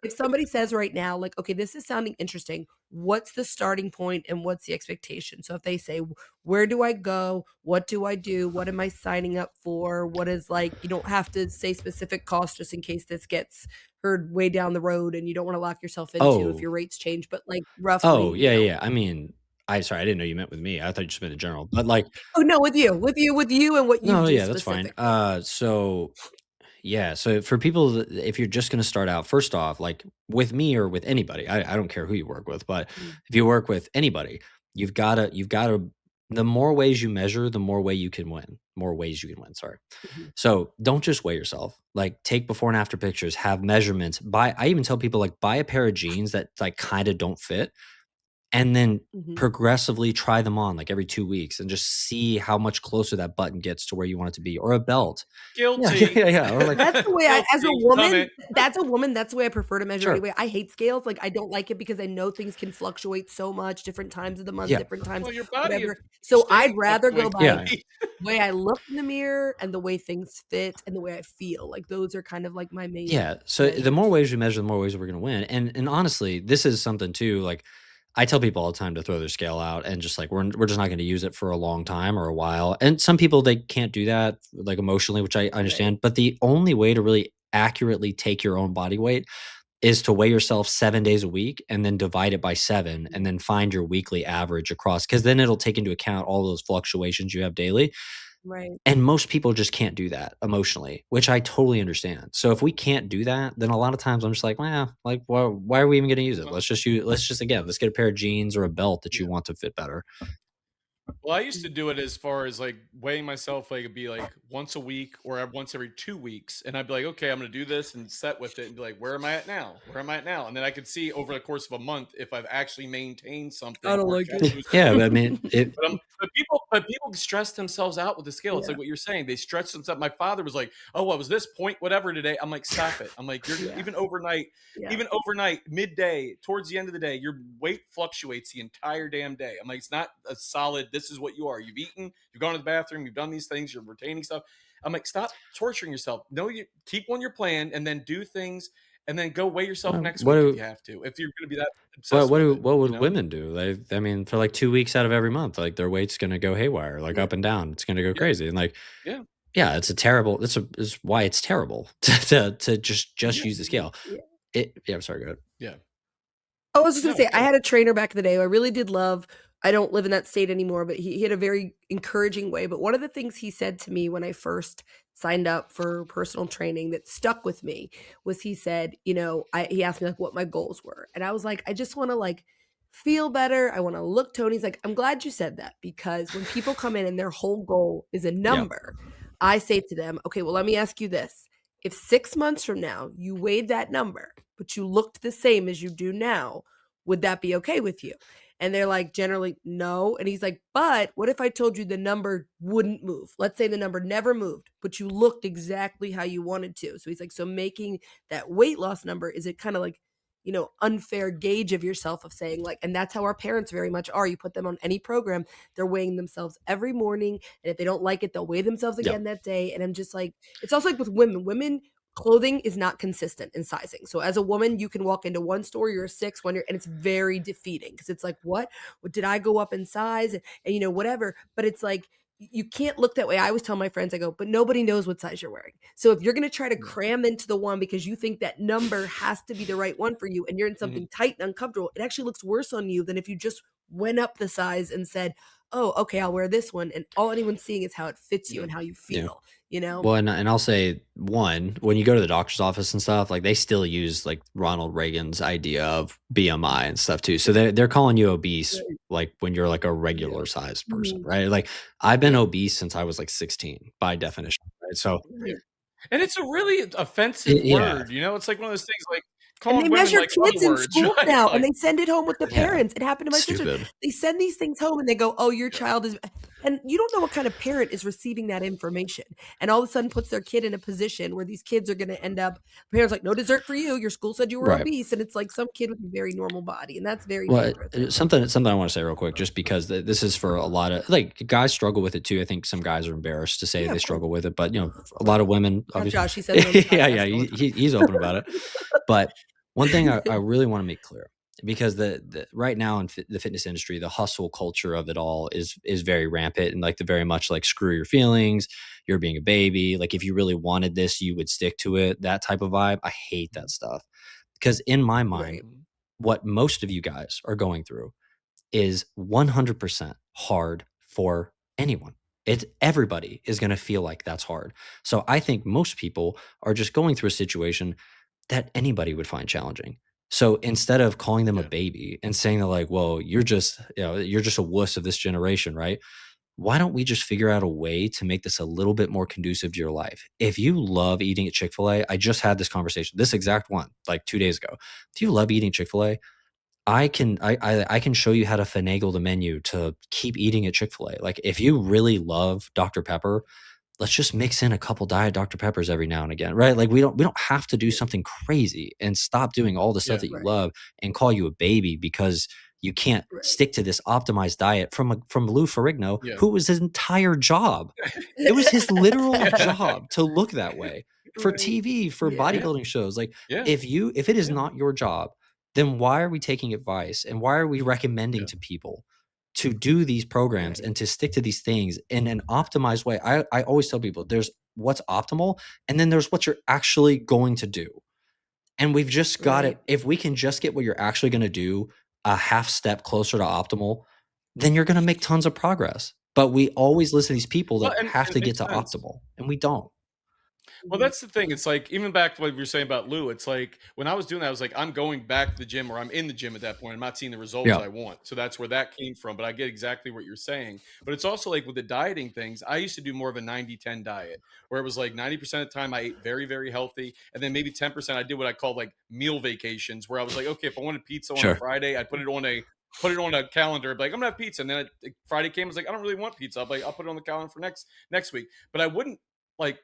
If somebody says right now, like, okay, this is sounding interesting, what's the starting point and what's the expectation? So if they say, where do I go? What do I do? What am I signing up for? What is, like, you don't have to say specific cost just in case this gets heard way down the road and you don't want to lock yourself into if your rates change, but like roughly. Oh, yeah. I mean, sorry, I didn't know you meant with me. I thought you just meant in general. But like, oh no, with you and what you no, do. yeah, that's fine. So for people, if you're just going to start out, first off, like with me or with anybody, I don't care who you work with, but if you work with anybody, you've got to, the more ways you measure, the more ways you can win. Sorry. So don't just weigh yourself. Like take before and after pictures, have measurements. I even tell people, like, buy a pair of jeans that like kind of don't fit. and then Mhm. progressively try them on like every 2 weeks and just see how much closer that button gets to where you want it to be, or a belt. Yeah, yeah, Guilty. yeah, yeah, or like That's the way I as a Guilty. Done woman it. that's the way I prefer to measure sure. anyway. I hate scales, like, I don't like it because I know things can fluctuate so much, different times of the month, Yeah. different times, Well, your body whatever. each So day I'd rather go fluctuates. by Yeah. the way I look in the mirror and the way things fit and the way I feel, like, those are kind of, like, my main Yeah, so the more measures. ways we measure, the more ways we're gonna win, and honestly, this is something too, like, I tell people all the time to throw their scale out and just, like, we're just not gonna use it for a long time or a while, and some people, they can't do that, like, emotionally, which I Right. understand, but the only way to really accurately take your own body weight is to weigh yourself 7 days a week and then divide it by 7 and then find your weekly average across, because then it'll take into account all those fluctuations you have daily, Right. and most people just can't do that emotionally, which I totally understand. So if we can't do that, then a lot of times I'm just like, well, like, why are we even going to use it? Well, Let's just, again, let's get a pair of jeans or a belt that yeah. you want to fit better. Well, I used to Mm. do it as far as like weighing myself, like it'd be like once a week or once every 2 weeks. And I'd be like, okay, I'm going to do this and set with it and be like, where am I at now? Where am I at now? And then I could see over the course of a month if I've actually maintained I something don't or like tried to it. lose some Yeah, weight. but I mean, But people stress themselves out with the scale. It's Yeah, like what you're saying. They stretch themselves. My father was like, "Oh, what was this point? Whatever today." I'm like, "Stop it." I'm like, "You're yeah, yeah. even overnight, midday, towards the end of the day, your weight fluctuates the entire damn day." I'm like, "It's not a solid. This is what you are. You've eaten. You've gone to the bathroom. You've done these things. You're retaining stuff." I'm like, "Stop torturing yourself. No, you keep on your plan and then do things." And then go weigh yourself well, next week if you have to. If you're going to be that obsessed with it, what you would know. women do? I mean, for like 2 weeks out of every month, like their weight's going to go haywire, like Yeah. up and down. It's going to go Yeah, crazy. And like, yeah, yeah, it's a terrible, it's why it's terrible to just yeah, use the scale. Yeah. Yeah, I'm sorry, go ahead. yeah. Oh, I was just gonna No, say, I good. had a trainer back in the day who I really did love. I don't live in that state anymore, but he had a very encouraging way. But one of the things he said to me when I first signed up for personal training that stuck with me was he said, he asked me like what my goals were. And I was like, I just want to like feel better. I want to look Tony. He's like, I'm glad you said that because when people come in and their whole goal is a Yeah. number, I say to them, okay, well, let me ask you this. If 6 months from now you weighed that number, but you looked the same as you do now, would that be okay with you? And they're like, generally, no. And he's like, but what if I told you the number wouldn't move? Let's say the number never moved, but you looked exactly how you wanted to. So he's like, so making that weight loss number is it kind of like, unfair gauge of yourself of saying like, and that's how our parents very much are. You put them on any program, they're weighing themselves every morning. And if they don't like it, they'll weigh themselves Yeah. again that day. And I'm just like, it's also like with women. Clothing is not consistent in sizing. So as a woman, you can walk into one store, you're a 6, and it's very defeating because it's like, what did I go up in size? And whatever. But it's like, you can't look that way. I always tell my friends, I go, but nobody knows what size you're wearing. So if you're going to try to Yeah. cram into the one because you think that number has to be the right one for you and you're in something tight and uncomfortable, it actually looks worse on you than if you just went up the size and said, oh, okay, I'll wear this one. And all anyone's seeing is how it fits you Yeah. and how you Yeah. feel. Well, and I'll say one, when you go to the doctor's office and stuff, like they still use like Ronald Reagan's idea of BMI and stuff too. So they're calling you obese Right. like when you're like a Yeah. regular sized person, Mhm. right? Like I've been Yeah. obese since I was like 16 by definition, right? So Yeah. Right. And it's a really offensive yeah, word, it's like one of those things like And they calling women measure like other kids in words, schools right? now, and Like, they send it home with the yeah, parents. It happened to my sister. stupid. They send these things home, and they go, "Oh, your yeah, child is," and you don't know what kind of parent is receiving that information, and all of a sudden puts their kid in a position where these kids are going to end up. Parents like, "No dessert for you. Your school said you were Right. obese," and it's like some kid with a very normal body, and that's very Well, dangerous. I think. something I want to say real quick, just because this is for a lot of like guys struggle with it too. I think some guys are embarrassed to say Yeah, they of course. struggle with it, but a lot of women, Not obviously, Josh. He says it on the yeah, podcast yeah, all the time. he's open about it. But one thing I really want to make clear, because the right now in the fitness industry, the hustle culture of it all is very rampant, and like the very much like screw your feelings, you're being a baby. Like if you really wanted this, you would stick to it. That type of vibe. I hate that stuff because in my mind, Right. what most of you guys are going through is 100% hard for anyone. Everybody is going to feel like that's hard. So I think most people are just going through a situation that anybody would find challenging. So instead of calling them a yeah, baby and saying that like, well, you're just a wuss of this generation, right? Why don't we just figure out a way to make this a little bit more conducive to your life? If you love eating at Chick-fil-A, I just had this conversation, this exact one, like 2 days ago. If you love eating Chick-fil-A, I can show you how to finagle the menu to keep eating at Chick-fil-A. Like, if you really love Dr. Pepper, let's just mix in a couple Diet Dr. Peppers every now and again, right? Like, we don't have to do something crazy and stop doing all the stuff Yeah. that you Right. love and call you a baby because you can't Right. stick to this optimized diet from Lou Ferrigno, Yeah. who was his entire job. It was his literal Yeah. job to look that way for Right. TV, for Yeah. bodybuilding shows. Like, Yeah. if it is Yeah. not your job, then why are we taking advice and why are we recommending Yeah. to people to do these programs Right. and to stick to these things in an optimized way? I always tell people there's what's optimal and then there's what you're actually going to do. And we've just got Right. it. If we can just get what you're actually going to do a half step closer to optimal, then you're going to make tons of progress. But we always listen to these people Well, that and have it to get makes to sense. optimal, and we don't. Well, Mhm. that's the thing. It's like even back to what you were saying about Lou. It's like when I was doing that, I was like, I'm going back to the gym, or I'm in the gym at that point. I'm not seeing the results Yeah, I want. So that's where that came from. But I get exactly what you're saying. But it's also like with the dieting things, I used to do more of a 90-10 diet where it was like 90% of the time I ate very, very healthy. And then maybe 10% I did what I called like meal vacations, where I was like, okay, if I wanted pizza on a sure. Friday, I'd put it on a calendar, like I'm gonna have pizza. And then Friday came, I was like, I don't really want pizza. I'll put it on the calendar for next week. But I wouldn't like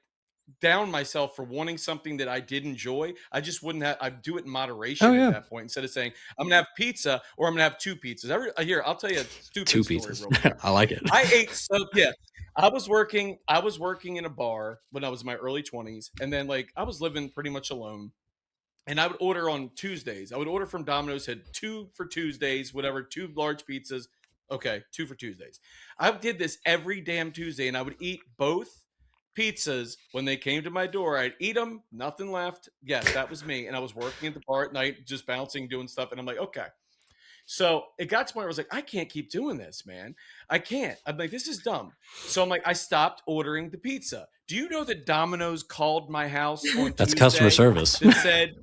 down myself for wanting something that I did enjoy. I just wouldn't have. I'd do it in Oh moderation at yeah, that point instead of saying I'm gonna have pizza or I'm gonna have two pizzas. Here, I'll tell you a two stupid story pieces. real quick. I like it. I ate so yeah. I was working in a bar when I was in my early 20s, and then like I was living pretty much alone. And I would order on Tuesdays. I would order from Domino's, had two for Tuesdays, whatever, two large pizzas. Okay, two for Tuesdays. I did this every damn Tuesday, and I would eat both pizzas when they came to my door. I'd eat them, nothing left. Yes, that was me. And I was working at the bar at night, just bouncing, doing stuff. And I'm like, okay. So it got to the point where I was like, I can't keep doing this, man. I can't. I'm like, this is dumb. So I'm like, I stopped ordering the pizza. Do you know that Domino's called my house on That's customer Tuesday service. that said,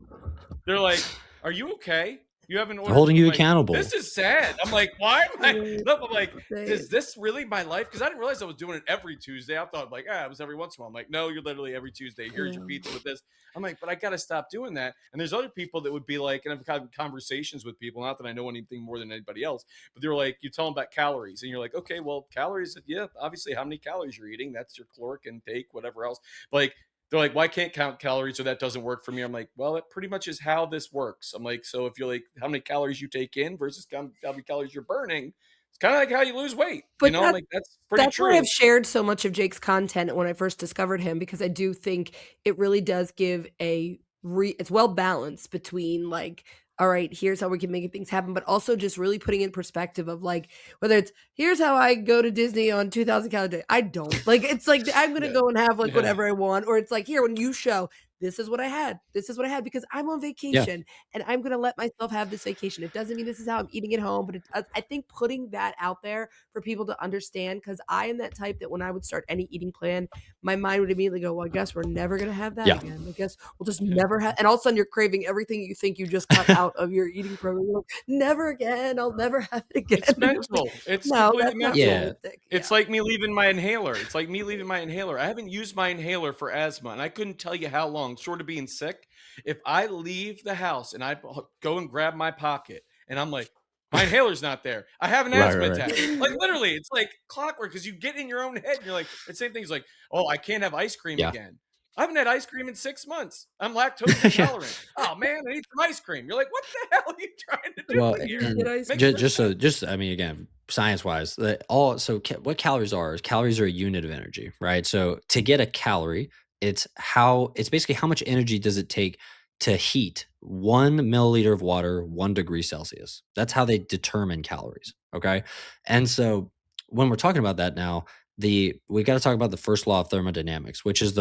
they're like, "Are you okay? You haven't They're ordered." holding I'm you like, accountable. "This is sad." I'm like, "Why am I?" Right. No, I'm like, Right. "Is this really my life?" Because I didn't realize I was doing it every Tuesday. I thought like, it was every once in a while. I'm like, "No, you're literally every Tuesday. Here's your Yeah. pizza with this." I'm like, "But I got to stop doing that." And there's other people that would be like, and I've had conversations with people. Not that I know anything more than anybody else, but they're like, you tell them about calories, and you're like, "Okay, well, calories. Yeah, obviously, how many calories you're eating. That's your caloric intake, whatever else." But like, they're like, "Why can't count calories or that doesn't work for me?" I'm like, "Well, it pretty much is how this works." I'm like, "So if you're like how many calories you take in versus how many calories you're burning, it's kind of like how you lose weight." But I'm like, "That's pretty that's why I've true." shared so much of Jake's content when I first discovered him, because I do think it really does give it's well balanced between like, all right, here's how we can make things happen, but also just really putting in perspective of like whether it's here's how I go to Disney on 2,000 calories a day. I don't like it's like I'm gonna Yeah. go and have like Yeah. whatever I want, or it's like here when you show this is what I had. This is what I had because I'm on Yeah, vacation and I'm gonna let myself have this vacation. It doesn't mean this is how I'm eating at home, but I think putting that out there for people to understand, because I am that type that when I would start any eating plan, my mind would immediately go, well, I guess we're never gonna have that yeah. again. I guess we'll just Yeah. never have, and all of a sudden you're craving everything you think you just cut out of your eating program. You're like, never again. I'll never have it again. It's And you're like, mental. It's no, completely that's not mental. Yeah. realistic. Yeah. It's like me leaving my inhaler. It's like me leaving my inhaler. I haven't used my inhaler for asthma, and I couldn't tell you how long, short of being sick. If I leave the house and I go and grab my pocket, and I'm like, my inhaler's not there. I have an Right, asthma right, attack. right. Like literally, it's like clockwork because you get in your own head and you're like, the same thing is like, oh, I can't have ice cream Yeah. again. I haven't had ice cream in 6 months. I'm lactose Yeah. intolerant. Oh man, I need some ice cream. You're like, what the hell are you trying to do Well, I here? need to get and ice Makes cream. no just sense. just I mean, again, science wise, all so what calories are is calories are a unit of energy, right? So to get a calorie, it's basically how much energy does it take to heat 1 milliliter of water 1 degree Celsius. That's how they determine calories. Okay, and so when we're talking about that now, we got to talk about the first law of thermodynamics, which is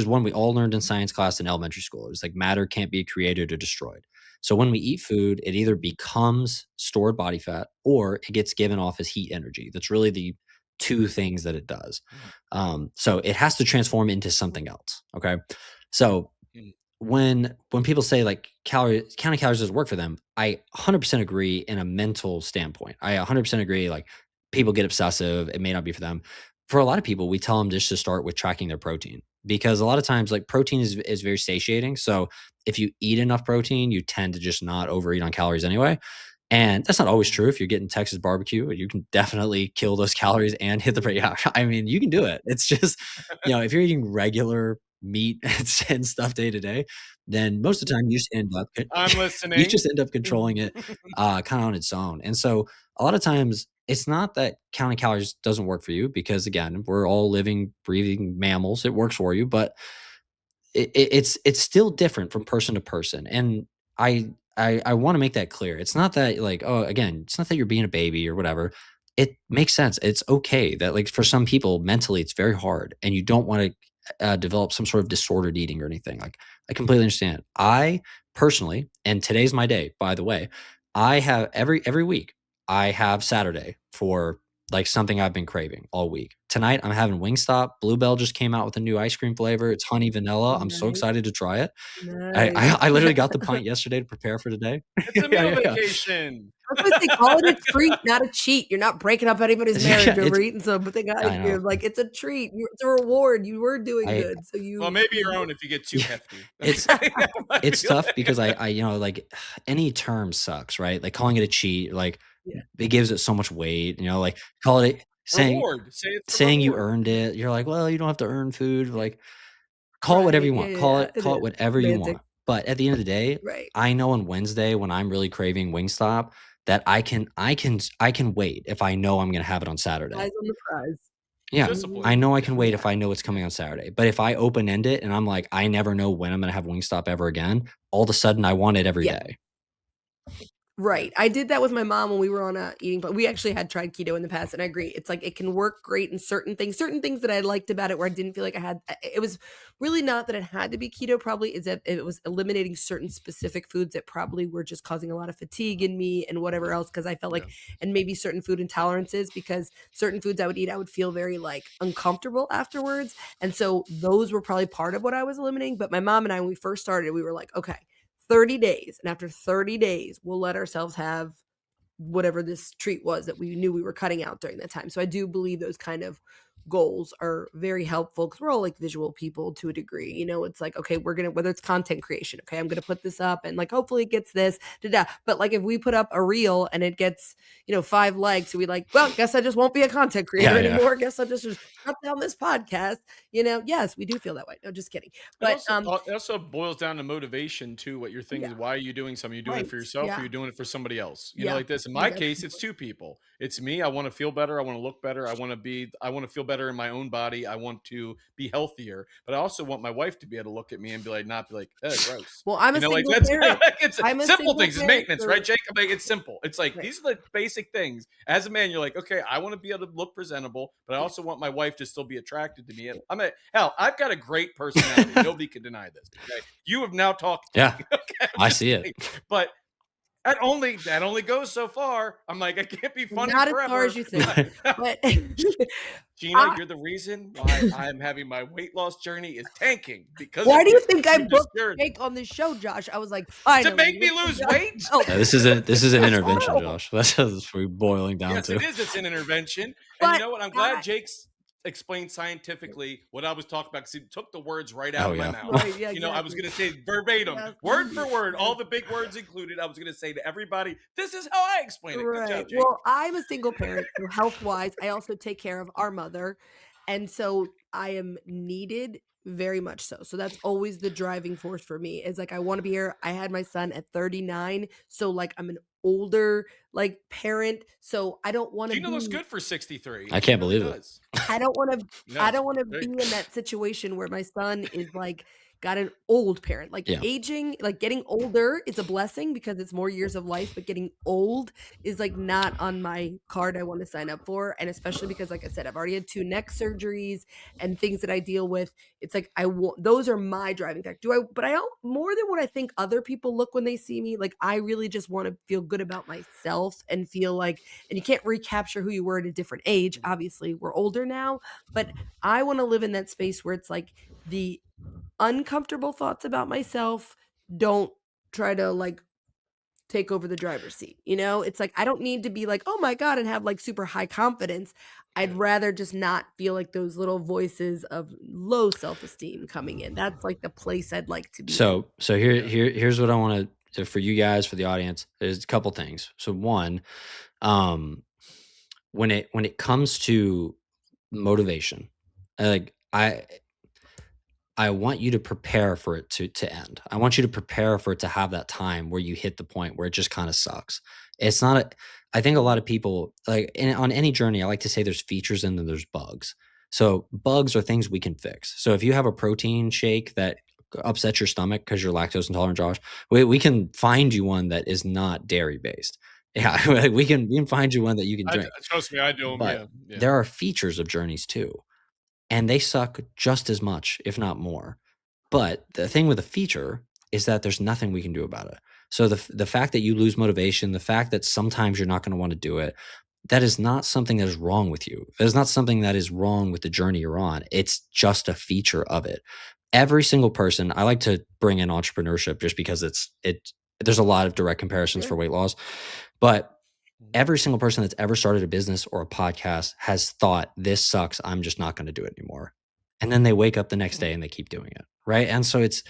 one we all learned in science class in elementary school. It's like matter can't be created or destroyed. So when we eat food, it either becomes stored body fat or it gets given off as heat energy. That's really the two things that it does. So it has to transform into something else. Okay. So Mm. when people say like counting calories doesn't work for them, I 100% agree in a mental standpoint. I 100% agree. Like people get obsessive. It may not be for them. For a lot of people, we tell them just to start with tracking their protein because a lot of times like protein is very satiating. So if you eat enough protein, you tend to just not overeat on calories anyway. And that's not always true. If you're getting Texas barbecue, you can definitely kill those calories and hit the, yeah, I mean, you can do it. It's just, if you're eating regular meat and stuff day to day, then most of the time you just end up, I'm you listening. just end up controlling it kind of on its own. And so a lot of times it's not that counting calories doesn't work for you, because again, we're all living, breathing mammals. It works for you, but it's still different from person to person. And I want to make that clear. It's not that, like, oh, again, it's not that you're being a baby or whatever. It makes sense. It's okay that, like, for some people mentally it's very hard and you don't want to develop some sort of disordered eating or anything. Like, I completely understand. I personally, and today's my day, by the way, I have every week I have Saturday for like something I've been craving all week. Tonight I'm having Wingstop. Bluebell just came out with a new ice cream flavor. It's honey vanilla. I'm so Nice. excited to try it. Nice. I literally got the pint yesterday to prepare for today. It's a meal vacation. I was gonna say, call it a treat, not a cheat. You're not breaking up anybody's Yeah, marriage over it's- eating something I ice know. cream. Like, it's a treat. It's a reward. You were doing I- good, so you. Well, maybe your own if you get too hefty. It's tough because I like, any term sucks, right? Like calling it a cheat, like Yeah. it gives it so much weight. Like call it Reward. Say it's a saying you reward. earned it. You're like, well, you don't have to earn food. Like, call it Right, whatever you yeah, want. yeah, Call yeah, it it call it is. whatever you Romantic. want. But at the end of the day, Right. I know on Wednesday when I'm really craving Wingstop that I can wait if I know I'm gonna have it on Saturday. Eyes on the prize. Yeah, Discipline. I know I can wait if I know it's coming on Saturday. But if I open end it and I'm like, I never know when I'm gonna have Wingstop ever again, all of a sudden I want it every Yeah. day. Right. I did that with my mom when we were on a eating plan. We actually had tried keto in the past, and I agree. It's like it can work great in certain things that I liked about it where I didn't feel like I had. It was really not that it had to be keto, probably, is that it was eliminating certain specific foods that probably were just causing a lot of fatigue in me and whatever else, because I felt like, and maybe certain food intolerances, because certain foods I would eat, I would feel very like uncomfortable afterwards. And so those were probably part of what I was eliminating. But my mom and I, when we first started, we were like, okay, 30 days. And after 30 days, we'll let ourselves have whatever this treat was that we knew we were cutting out during that time. So I do believe those kind of goals are very helpful, because we're all like visual people to a degree. It's like, okay, we're gonna, whether it's content creation, okay, I'm gonna put this up and like hopefully it gets this, but like if we put up a reel and it gets 5 likes, we like, well, guess I just won't be a content creator anymore. Guess I'll just shut down this podcast. Yes, we do feel that way. No, just kidding. But it also boils down to motivation too. What you're thinking is, why are you doing something? You're doing it for yourself, or you're doing it for somebody else. Like this. In my case, it's two people. It's me. I want to feel better. I want to look better. I want to feel better in my own body. I want to be healthier, but I also want my wife to be able to look at me and not be like, gross. Well, I'm a single parent. It's simple things. It's maintenance, right, Jake? I'm like, it's simple. It's like, these are the basic things. As a man, you're like, okay, I want to be able to look presentable, but I also want my wife to still be attracted to me. Hell, I've got a great personality. Nobody can deny this. Okay? You have now talked. Yeah, okay, I see it. But that only goes so far. I'm like, I can't be funny not forever. As far as you think. But Gina, you're the reason why I'm having my weight loss journey is tanking, because why do you think I booked discouraged. Jake on this show, Josh? I was like, to make me lose weight. Oh. Yeah, this is an intervention, Josh. That's what we're boiling down Yes, to. it is. It's an intervention. But and you know what? I'm glad Jake's explained scientifically what I was talking about, because he took the words right out of my mouth. Right, yeah, I was going to say verbatim, word for word, all the big words included. I was going to say to everybody, this is how I explain it. Good job, Jake. Well, I'm a single parent, so health-wise, I also take care of our mother. And so I am needed very much so. So that's always the driving force for me, is like, I want to be here. I had my son at 39. So like, I'm an older like parent. So I don't want to Gina looks good for 63. I can't believe it. I don't want to be in that situation where my son is like got an old parent. Like aging, like getting older is a blessing because it's more years of life, but getting old is like not on my card I want to sign up for. And especially because, like I said, I've already had 2 neck surgeries and things that I deal with. It's like those are my driving factor. But I more than what I think other people look when they see me. Like, I really just want to feel good about myself and feel like, and you can't recapture who you were at a different age. Obviously, we're older now, but I want to live in that space where it's like the uncomfortable thoughts about myself don't try to like take over the driver's seat. It's like, I don't need to be like, oh my God, and have like super high confidence. I'd rather just not feel like those little voices of low self-esteem coming in. That's like the place I'd like to be. So here's what I want to So for you guys, for the audience, there's a couple things. So one, um, when it comes to motivation, like I want you to prepare for it to end. I want you to prepare for it to have that time where you hit the point where it just kind of sucks. It's not a, I think a lot of people like on any journey, I like to say there's features and then there's bugs. So bugs are things we can fix. So if you have a protein shake that upsets your stomach because you're lactose intolerant, Josh, we can find you one that is not dairy based. Yeah, like, we can find you one that you can drink. Trust me, I do them. But Yeah. there are features of journeys too, and they suck just as much, if not more. But the thing with a feature is that there's nothing we can do about it. So the fact that you lose motivation, the fact that sometimes you're not going to want to do it, that is not something that is wrong with you. That is not something that is wrong with the journey you're on. It's just a feature of it. Every single person, I like to bring in entrepreneurship just because there's a lot of direct comparisons for weight loss, but every single person that's ever started a business or a podcast has thought, this sucks, I'm just not going to do it anymore. And then they wake up the next day and they keep doing it. Right. And so it's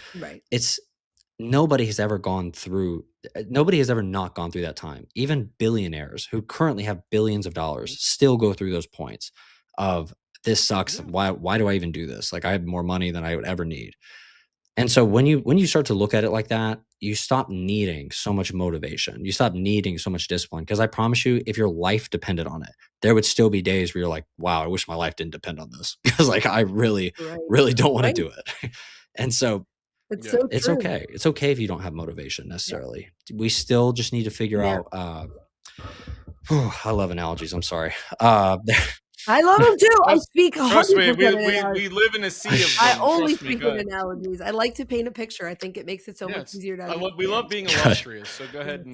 nobody has ever not gone through that time. Even billionaires who currently have billions of dollars still go through those points of, this sucks. Why do I even do this? Like, I have more money than I would ever need. And so when you start to look at it like that, you stop needing so much motivation. You stop needing so much discipline. Because I promise you, if your life depended on it, there would still be days where you're like, wow, I wish my life didn't depend on this. Because like, I really, really don't want to do it. And so it's so it's true. okay. It's okay if you don't have motivation necessarily. We still just need to figure out. I love analogies. I'm sorry. I love them too. I speak 100% Trust me, in we live in a sea of them. I only speak in analogies. I like to paint a picture. I think it makes it so much easier to understand. We love being illustrious, so go ahead.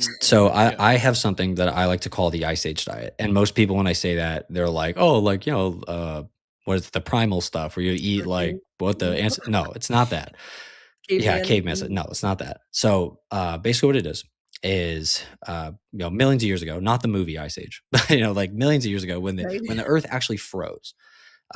I have something that I like to call the Ice Age diet. And most people, when I say that, they're like, oh, like, what is the primal stuff where you eat like what the answer? No, it's not that. Caveman. No, it's not that. So basically what it is millions of years ago, not the movie Ice Age, but like millions of years ago when the earth actually froze.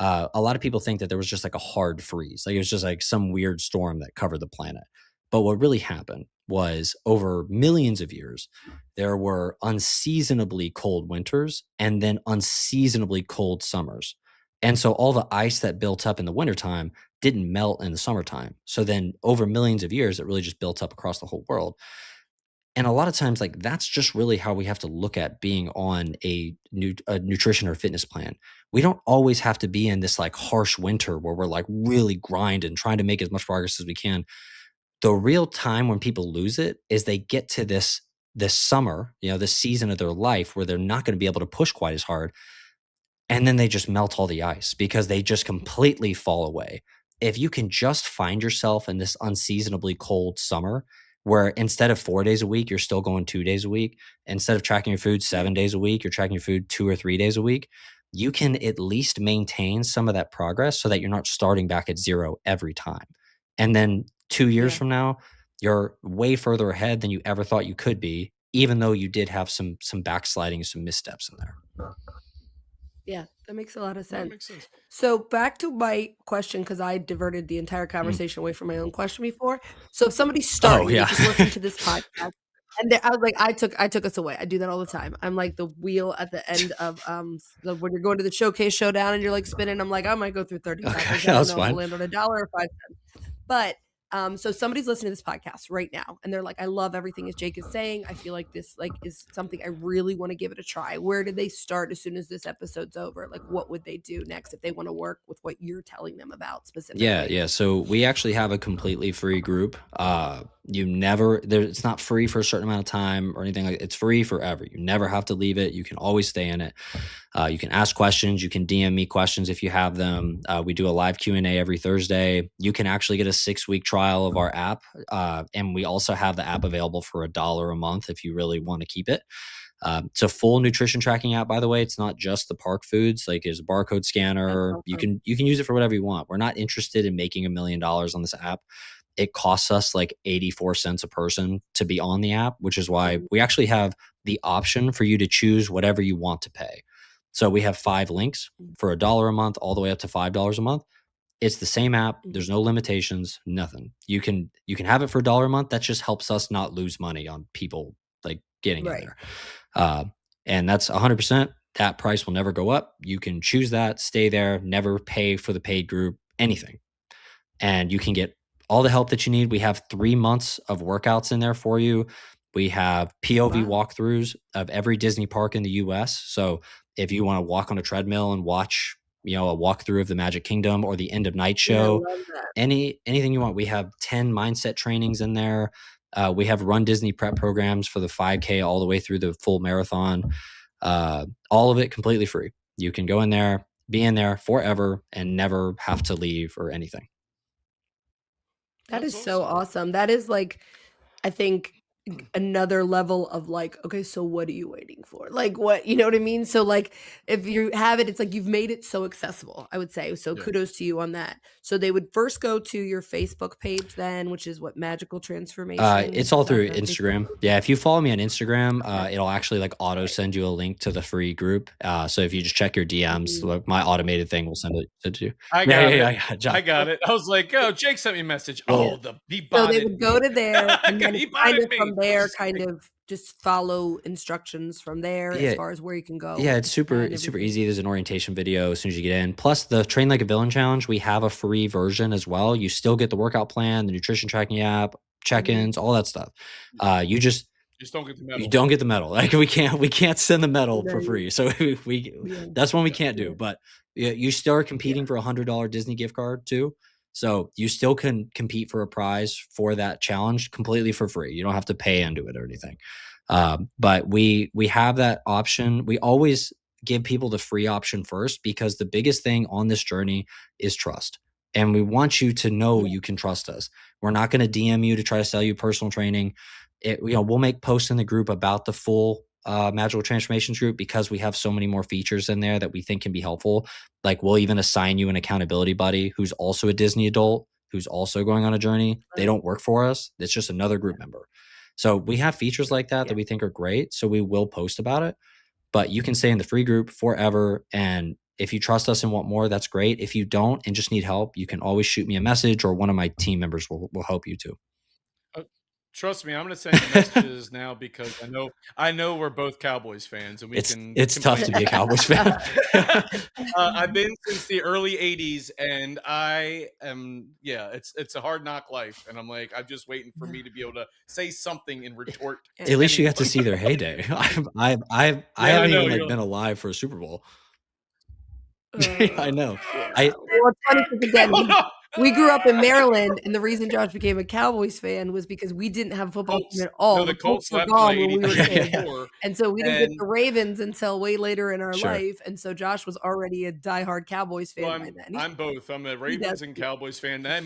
A lot of people think that there was just like a hard freeze. Like it was just like some weird storm that covered the planet. But what really happened was over millions of years, there were unseasonably cold winters and then unseasonably cold summers. And so all the ice that built up in the wintertime didn't melt in the summertime. So then over millions of years, it really just built up across the whole world. And a lot of times, like that's just really how we have to look at being on a nutrition or fitness plan. We don't always have to be in this like harsh winter where we're like really grinding, trying to make as much progress as we can. The real time when people lose it is they get to this summer, this season of their life where they're not going to be able to push quite as hard. And then they just melt all the ice because they just completely fall away. If you can just find yourself in this unseasonably cold summer, where instead of 4 days a week, you're still going 2 days a week. Instead of tracking your food 7 days a week, you're tracking your food 2 or 3 days a week. You can at least maintain some of that progress so that you're not starting back at zero every time. And then 2 years from now, you're way further ahead than you ever thought you could be, even though you did have some backsliding, some missteps in there. Yeah, that makes a lot of sense. That makes sense. So back to my question, because I diverted the entire conversation away from my own question before. So if somebody's starting, they just listen to this podcast, and I was like, I took us away. I do that all the time. I'm like the wheel at the end of when you're going to the showcase showdown and you're like spinning. I'm like, I might go through 30 seconds. I don't know if I'll land on $1 or 5 cents. But so somebody's listening to this podcast right now and they're like, I love everything as Jake is saying. I feel like this is something I really want to give it a try. Where did they start as soon as this episode's over? Like, what would they do next if they want to work with what you're telling them about specifically? Yeah. So we actually have a completely free group. It's not free for a certain amount of time or anything like. It's free forever. You never have to leave it. You can always stay in it. You can ask questions. You can DM me questions if you have them. We do a live Q&A every Thursday. You can actually get a 6-week trial of our app. And we also have the app available for $1 a month if you really want to keep it. It's a full nutrition tracking app, by the way. It's not just the park foods. Like there's a barcode scanner. You can use it for whatever you want. We're not interested in making $1 million on this app. It costs us like 84 cents a person to be on the app, which is why we actually have the option for you to choose whatever you want to pay. So we have 5 links for $1 a month, all the way up to $5 a month. It's the same app. Mhm. There's no limitations, nothing. You can have it for $1 a month. That just helps us not lose money on people like getting in Right. there. And that's 100%. That price will never go up. You can choose that, stay there, never pay for the paid group, anything. And you can get all the help that you need. We have 3 months of workouts in there for you. We have POV Wow. walkthroughs of every Disney park in the US. So if you want to walk on a treadmill and watch, a walkthrough of the Magic Kingdom or the end of night Yeah, I show, love that. anything you want. We have 10 mindset trainings in there. We have Run Disney prep programs for the 5K all the way through the full marathon. All of it completely free. You can go in there, be in there forever, and never have to leave or anything. That That's is so awesome. awesome. That is like, I think another level of like, okay, so what are you waiting for? Like what, you know what I mean? So like if you have it, it's like you've made it so accessible, I would say. So Yeah. kudos to you on that. So they would first go to your Facebook page then, which is what Magical Transformation. It's all Is that through the Facebook Instagram. page? Yeah, if you follow me on Instagram, Okay. it'll actually like auto Right. send you a link to the free group. So if you just check your DMs, Mhm. like, my automated thing will send it to you. I Yeah, got yeah, it. yeah. I got I it. got it. I was like, oh, Jake sent me a message. Well, Oh, he So they botted would go me. to there and then He kind botted of me. from there, kind of just follow instructions from there as yeah, far as where you can go yeah, with it's the super plan and it's super everything. easy. There's an orientation video as soon as you get in. Plus the Train Like a Villain challenge, we have a free version as well. You still get the workout plan, the nutrition tracking app, Mhm. check-ins, all that stuff. You Just don't get the you medal. don't get the medal. Like we can't send the medal for Right. free. So we Yeah. that's one we Yeah. can't do. Yeah. But you still are Yeah. competing for $100 Disney gift card too. So you still can compete for a prize for that challenge completely for free. You don't have to pay into it or anything. But we have that option. We always give people the free option first because the biggest thing on this journey is trust. And we want you to know Yeah. you can trust us. We're not going to DM you to try to sell you personal training. We'll make posts in the group about the full Magical Transformations group because we have so many more features in there that we think can be helpful. Like we'll even assign you an accountability buddy who's also a Disney adult who's also going on a journey. They don't work for us. It's just another group member. So we have features like that Yeah. that we think are great. So we will post about it. But you can stay in the free group forever. And if you trust us and want more, that's great. If you don't and just need help, you can always shoot me a message or one of my team members will help you too. Trust me, I'm going to send you messages now because I know we're both Cowboys fans and we it's can it's tough complain to be a together. Cowboys fan. I've been since the early '80s, and I am it's a hard knock life, and I'm like I'm just waiting for me to be able to say something in retort Yeah. to At least you got to anyone. see their heyday. I Yeah, I haven't know. even like You're been alive for a Super Bowl. I Uh, know. yeah. I Well, it's funny because again, hold on. we grew up in Maryland, and the reason Josh became a Cowboys fan was because we didn't have a football team Colts. at all. No, The the Colts Colts were left in like gone when we were '83, kids, '84, and so we didn't get and the Ravens until way later in our sure. life, and so Josh was already a diehard Cowboys well, fan by then. I'm both. I'm a He Ravens does and too. Cowboys fan. Then I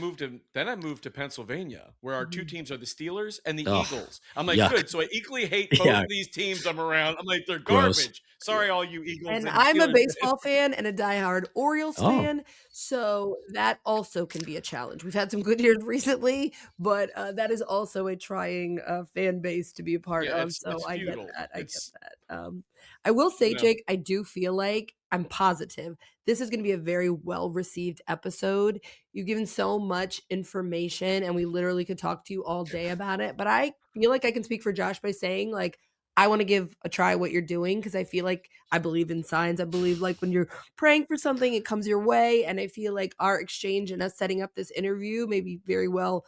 moved to Pennsylvania, where our two Mhm. teams are the Steelers and the Oh, Eagles. I'm like, yuck. good. So I equally hate both Yeah, of these teams I'm around. I'm like, they're gross. garbage. Sorry, all you Eagles And and I'm a Steelers fans. baseball fan and a diehard Orioles Oh, fan, so that also can be a challenge. We've had some good years recently, but that is also a trying fan base to be a part Yeah, of. it's So I get futile. that. I get It's that. I will say, you know, Jake, I do feel like I'm positive this is going to be a very well received episode. You've given so much information, and we literally could talk to you all day about it. But I feel like I can speak for Josh by saying, like, I want to give a try what you're doing because I feel like I believe in signs. I believe like when you're praying for something, it comes your way. And I feel like our exchange and us setting up this interview may be very well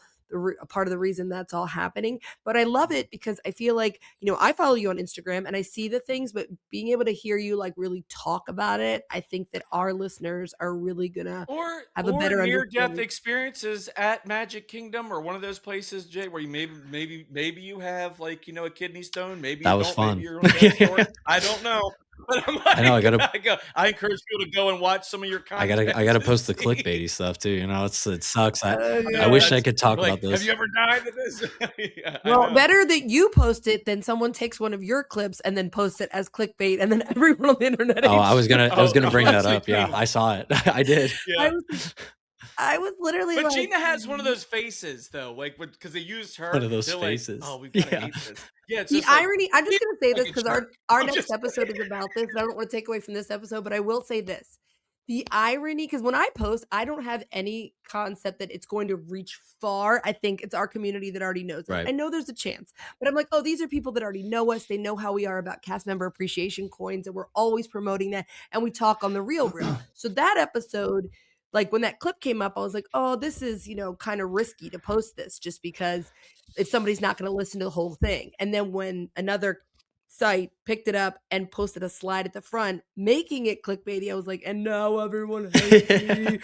a part of the reason that's all happening. But I love it because I feel like, I follow you on Instagram and I see the things, but being able to hear you like really talk about it, I think that our listeners are really gonna or have a or better near death understanding. experiences at Magic Kingdom or one of those places, Jay, where you maybe you have like a kidney stone, maybe you that was don't, maybe fun. you're on death's door. I don't know. But I'm I know. I like, gotta I encourage people to go and watch some of your I gotta content I gotta to post the see. clickbaity stuff too. It sucks. I Yeah. wish I That's could talk like, about have you this. ever died of this? Yeah, I Well, know. better that you post it than someone takes one of your clips and then posts it as clickbait, and then everyone on the internet Oh, hates I was you. gonna Oh, bring that actually, up. Yeah, totally. I saw it. I did. I Yeah. was I was literally But like, Gina has one of those faces though, like because they used One her. of those They're like, faces. oh, we gotta Yeah. hate this. Yeah, it's the just like irony. I'm just "He's gonna say like this a because jerk." our I'm next just episode is about this, and I don't want to take away from this episode, but I will say this: the irony, because when I post, I don't have any concept that it's going to reach far. I think it's our community that already knows us. Right. I know there's a chance, but I'm like, oh, these are people that already know us. They know how we are about cast member appreciation coins, and we're always promoting that. And we talk on the real. So that episode, like when that clip came up, I was like, oh, this is, kind of risky to post this just because if somebody's not going to listen to the whole thing. And then when another site picked it up and posted a slide at the front, making it clickbaity, I was like, and now everyone hates me.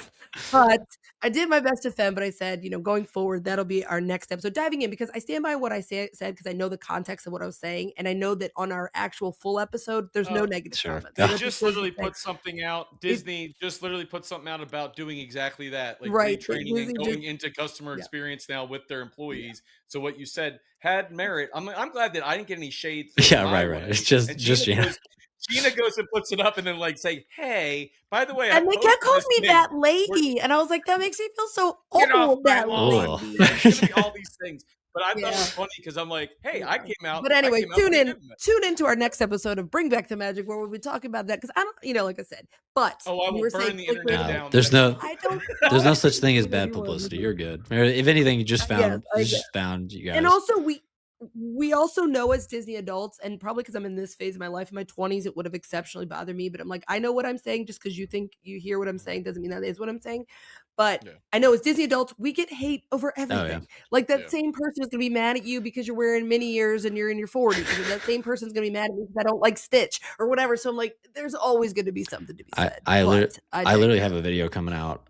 But I did my best to defend, but I said, going forward, that'll be our next episode. Diving in, because I stand by what I said because I know the context of what I was saying. And I know that on our actual full episode, there's no negative Sure. comments. They So just literally put something out. Disney just literally put something out about doing exactly that, like Right. retraining and Disney going just- into customer Yeah. experience now with their employees. So what you said had merit. I'm glad that I didn't get any shade. Yeah, my right. way. It's just And Gina. Gina goes and puts it up and then like say, hey, by the way, And I they kept posted calling this me thing. that lady. And I was like, that makes me feel so Get off old, my that lawn. lady. There's going to be all these things. But I thought it Yeah. was funny because I'm like, hey, I came out. But anyway, I came out pretty good in that. tune into our next episode of Bring Back the Magic, where we'll be talking about that. Because I don't, like I said, but Oh, I you will were burn saying the internet clickbait. down. There's no I don't. there's no such thing as What bad do you want me publicity. to You're good. If anything, you just Yes, found I you get- just found you guys. And also, we also know as Disney adults, and probably because I'm in this phase of my life, in my 20s, it would have exceptionally bothered me. But I'm like, I know what I'm saying. Just because you think you hear what I'm saying doesn't mean that is what I'm saying. But Yeah. I know as Disney adults, we get hate over everything. yeah. Like that Yeah. same person is going to be mad at you because you're wearing mini ears and you're in your 40s. And that same person's going to be mad at me because I don't like Stitch or whatever. So I'm like, there's always going to be something to be said. I literally digress. have a video coming out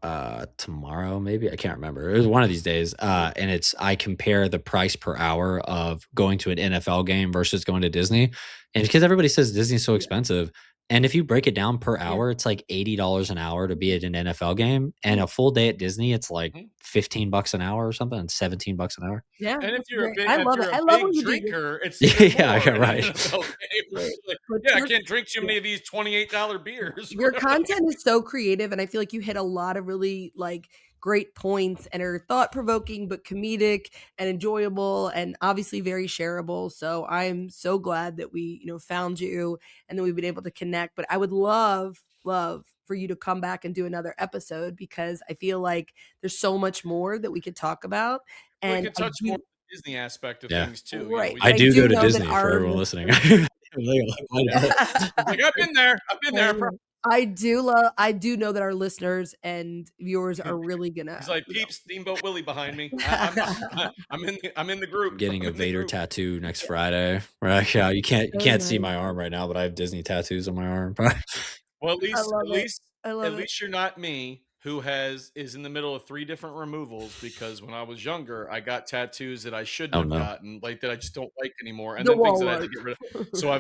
tomorrow, maybe. I can't remember. It was one of these days. And I compare the price per hour of going to an NFL game versus going to Disney. And because everybody says Disney's so expensive. And if you break it down per hour, it's like $80 an hour to be at an NFL game. And a full day at Disney, it's like $15 an hour or something, and $17 an hour. Yeah. And if that's you're a great. big, I love if it. you're I a love big when you do this. drinker, it's Yeah, even yeah, more right. in an NFL game. It's like, But yeah, I your- can't drink too many of these $28 beers. Your content is so creative, and I feel like you hit a lot of really like great points and are thought provoking but comedic and enjoyable and obviously very shareable. So I'm so glad that we found you and that we've been able to connect. But I would love for you to come back and do another episode because I feel like there's so much more that we could talk about. We And could touch more on the Disney aspect of things too. Right. I I do do go to know that Disney for our everyone listening. Like I've been there. I do know that our listeners and viewers are really gonna. He's like Peeps, Steamboat Willie behind me. I'm in the group. Getting I'm a in the Vader group. tattoo next Friday. Right? Yeah, you can't see my arm right now, but I have Disney tattoos on my arm. Well, at love it. I love it. least you're not me, who is in the middle of 3 different removals because when I was younger, I got tattoos that I shouldn't have gotten, like that I just don't like anymore, and The then things that I wall had to get rid of. So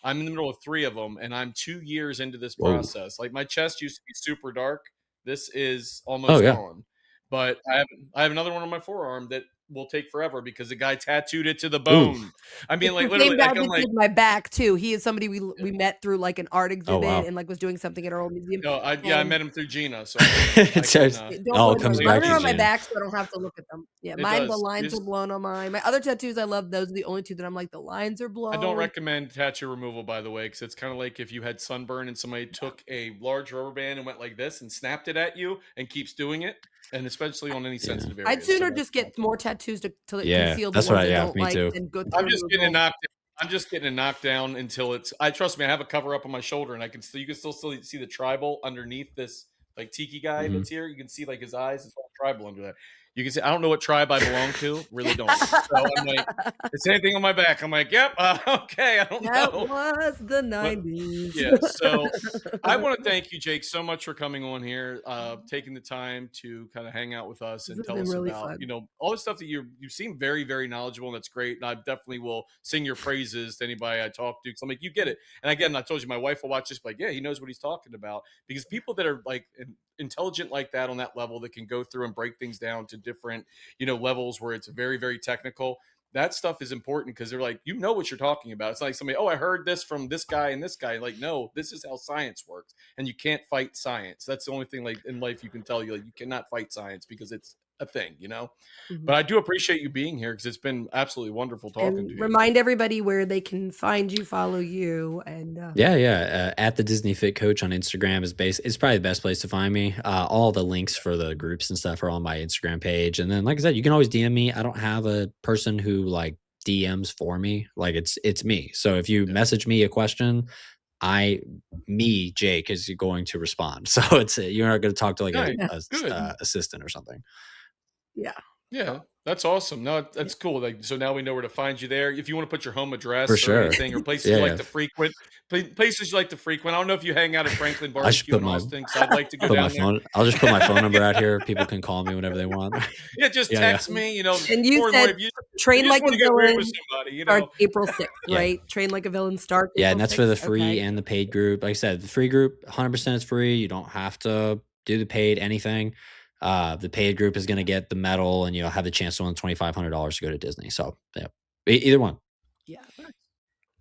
I'm in the middle of 3 of them, and I'm 2 years into this Whoa. process. Like my chest used to be super dark. This is almost gone. But I have another one on my forearm that will take forever because the guy tattooed it to the bone. I mean, like The literally, same guy like, I'm that like, did my back too. He is somebody we met through like an art exhibit wow. and like was doing something at our old museum. no, I And- met him through Gina. So It says- Don't Oh, worry it comes about back Mine to are on my Gina. back, so I don't have to look at them. Yeah, It mine the does. lines Just- are blown on mine. My other tattoos I love. Those are the only 2 that I'm like the lines are blown. I don't recommend tattoo removal, by the way, because it's kind of like if you had sunburn and somebody took a large rubber band and went like this and snapped it at you and keeps doing it, and especially on any sensitive areas. I'd sooner So just get more tattoos to Yeah, conceal the that's ones what I- I yeah, don't me like too. and go through I'm just getting a removal. knockdown. I'm just getting a knockdown until it's. Trust me. I have a cover up on my shoulder, and you can still see the tribal underneath this like tiki guy Mhm. that's here. You can see like his eyes. It's all tribal under there. You can see. I don't know what tribe I belong to. Really don't. So I'm like, it's anything on my back. I'm like, yep. Okay. I don't That know. was the 90s. Yeah, so I want to thank you, Jake, so much for coming on here, taking the time to kind of hang out with us and This has tell been us really about, fun. all the stuff that you seem very, very knowledgeable, and that's great. And I definitely will sing your praises to anybody I talk to, because I'm like, you get it. And again, I told you, my wife will watch this, like, yeah, he knows what he's talking about, because people that are like intelligent like that on that level, that can go through and break things down to different, levels where it's very, very technical. That stuff is important because they're like, what you're talking about. It's like somebody, I heard this from this guy and this guy. Like, no, this is how science works, and you can't fight science. That's the only thing like in life you can tell you, like, you cannot fight science because it's a thing, you know. Mhm. But I do appreciate you being here because it's been absolutely wonderful talking And to you. remind everybody where they can find you, follow you, and Yeah. At the Disney Fit Coach on Instagram is probably the best place to find me. All the links for the groups and stuff are on my Instagram page. And then, like I said, you can always DM me. I don't have a person who like DMs for me. Like it's me. So if you Yeah. message me a question, Jake, is going to respond. So you're not going to talk to like Nice. a Good. assistant or something. yeah. Yeah, that's awesome. No, that's cool. Like, so now we know where to find you there. If you want to put your home For address or sure. anything, or places Yeah, you like yeah. to frequent, places you like to frequent. I don't know if you hang out at Franklin I should Barbecue in Austin, because I'd like to go down there. I'll just put my phone number out here. People can call me whenever they want. Yeah, just Yeah, text me. You know, And you more said if you Train just Like want a to get weird with Villain somebody, you starts know. April 6th, Yeah. right? Train Like a Villain starts Yeah, April and that's for the 6th? free Okay. and the paid group. Like I said, the free group, 100% is free. You don't have to do the paid anything. The paid group is going to get the medal, and you'll have the chance to win $2,500 to go to Disney. So, yeah, either one. Yeah.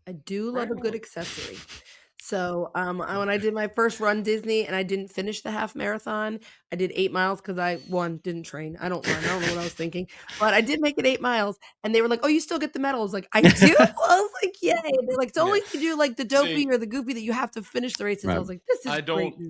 I do love Right a good on. accessory. So when I did my first run Disney and I didn't finish the half marathon, I did 8 miles because I didn't train. I don't run. I don't know what I was thinking, but I did make it 8 miles. And they were like, "Oh, you still get the medal." I was like, "I do." I was like, "Yay!" They're like, "It's only if you do like the dopey See, or the goopy that you have to finish the races." I Right. was like, "This is I great news."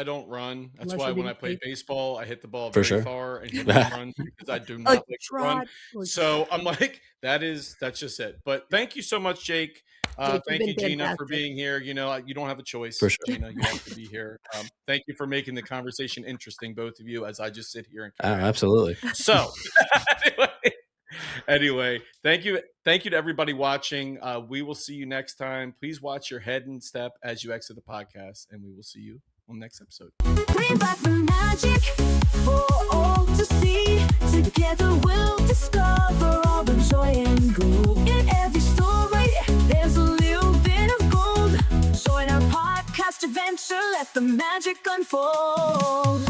don't run. That's Unless why you're when I being play paid. baseball, I hit the ball For very sure. far and hit home runs because I do not Like like to run. trot. Like, So I'm like, that's just it. But thank you so much, Jake. Jake, you've Thank been you, Gina, for fantastic. being here. You know, you don't have a choice. For sure. You know, you have to be here. Thank you for making the conversation interesting, both of you, as I just sit here and Oh, carry on. absolutely. So, anyway, thank you to everybody watching. We will see you next time. Please watch your head and step as you exit the podcast, and we will see you on the next episode. Bring back the magic for all to see. Together we'll discover all the joy and glow. In every story, there's a little bit of gold. Join our podcast adventure, let the magic unfold.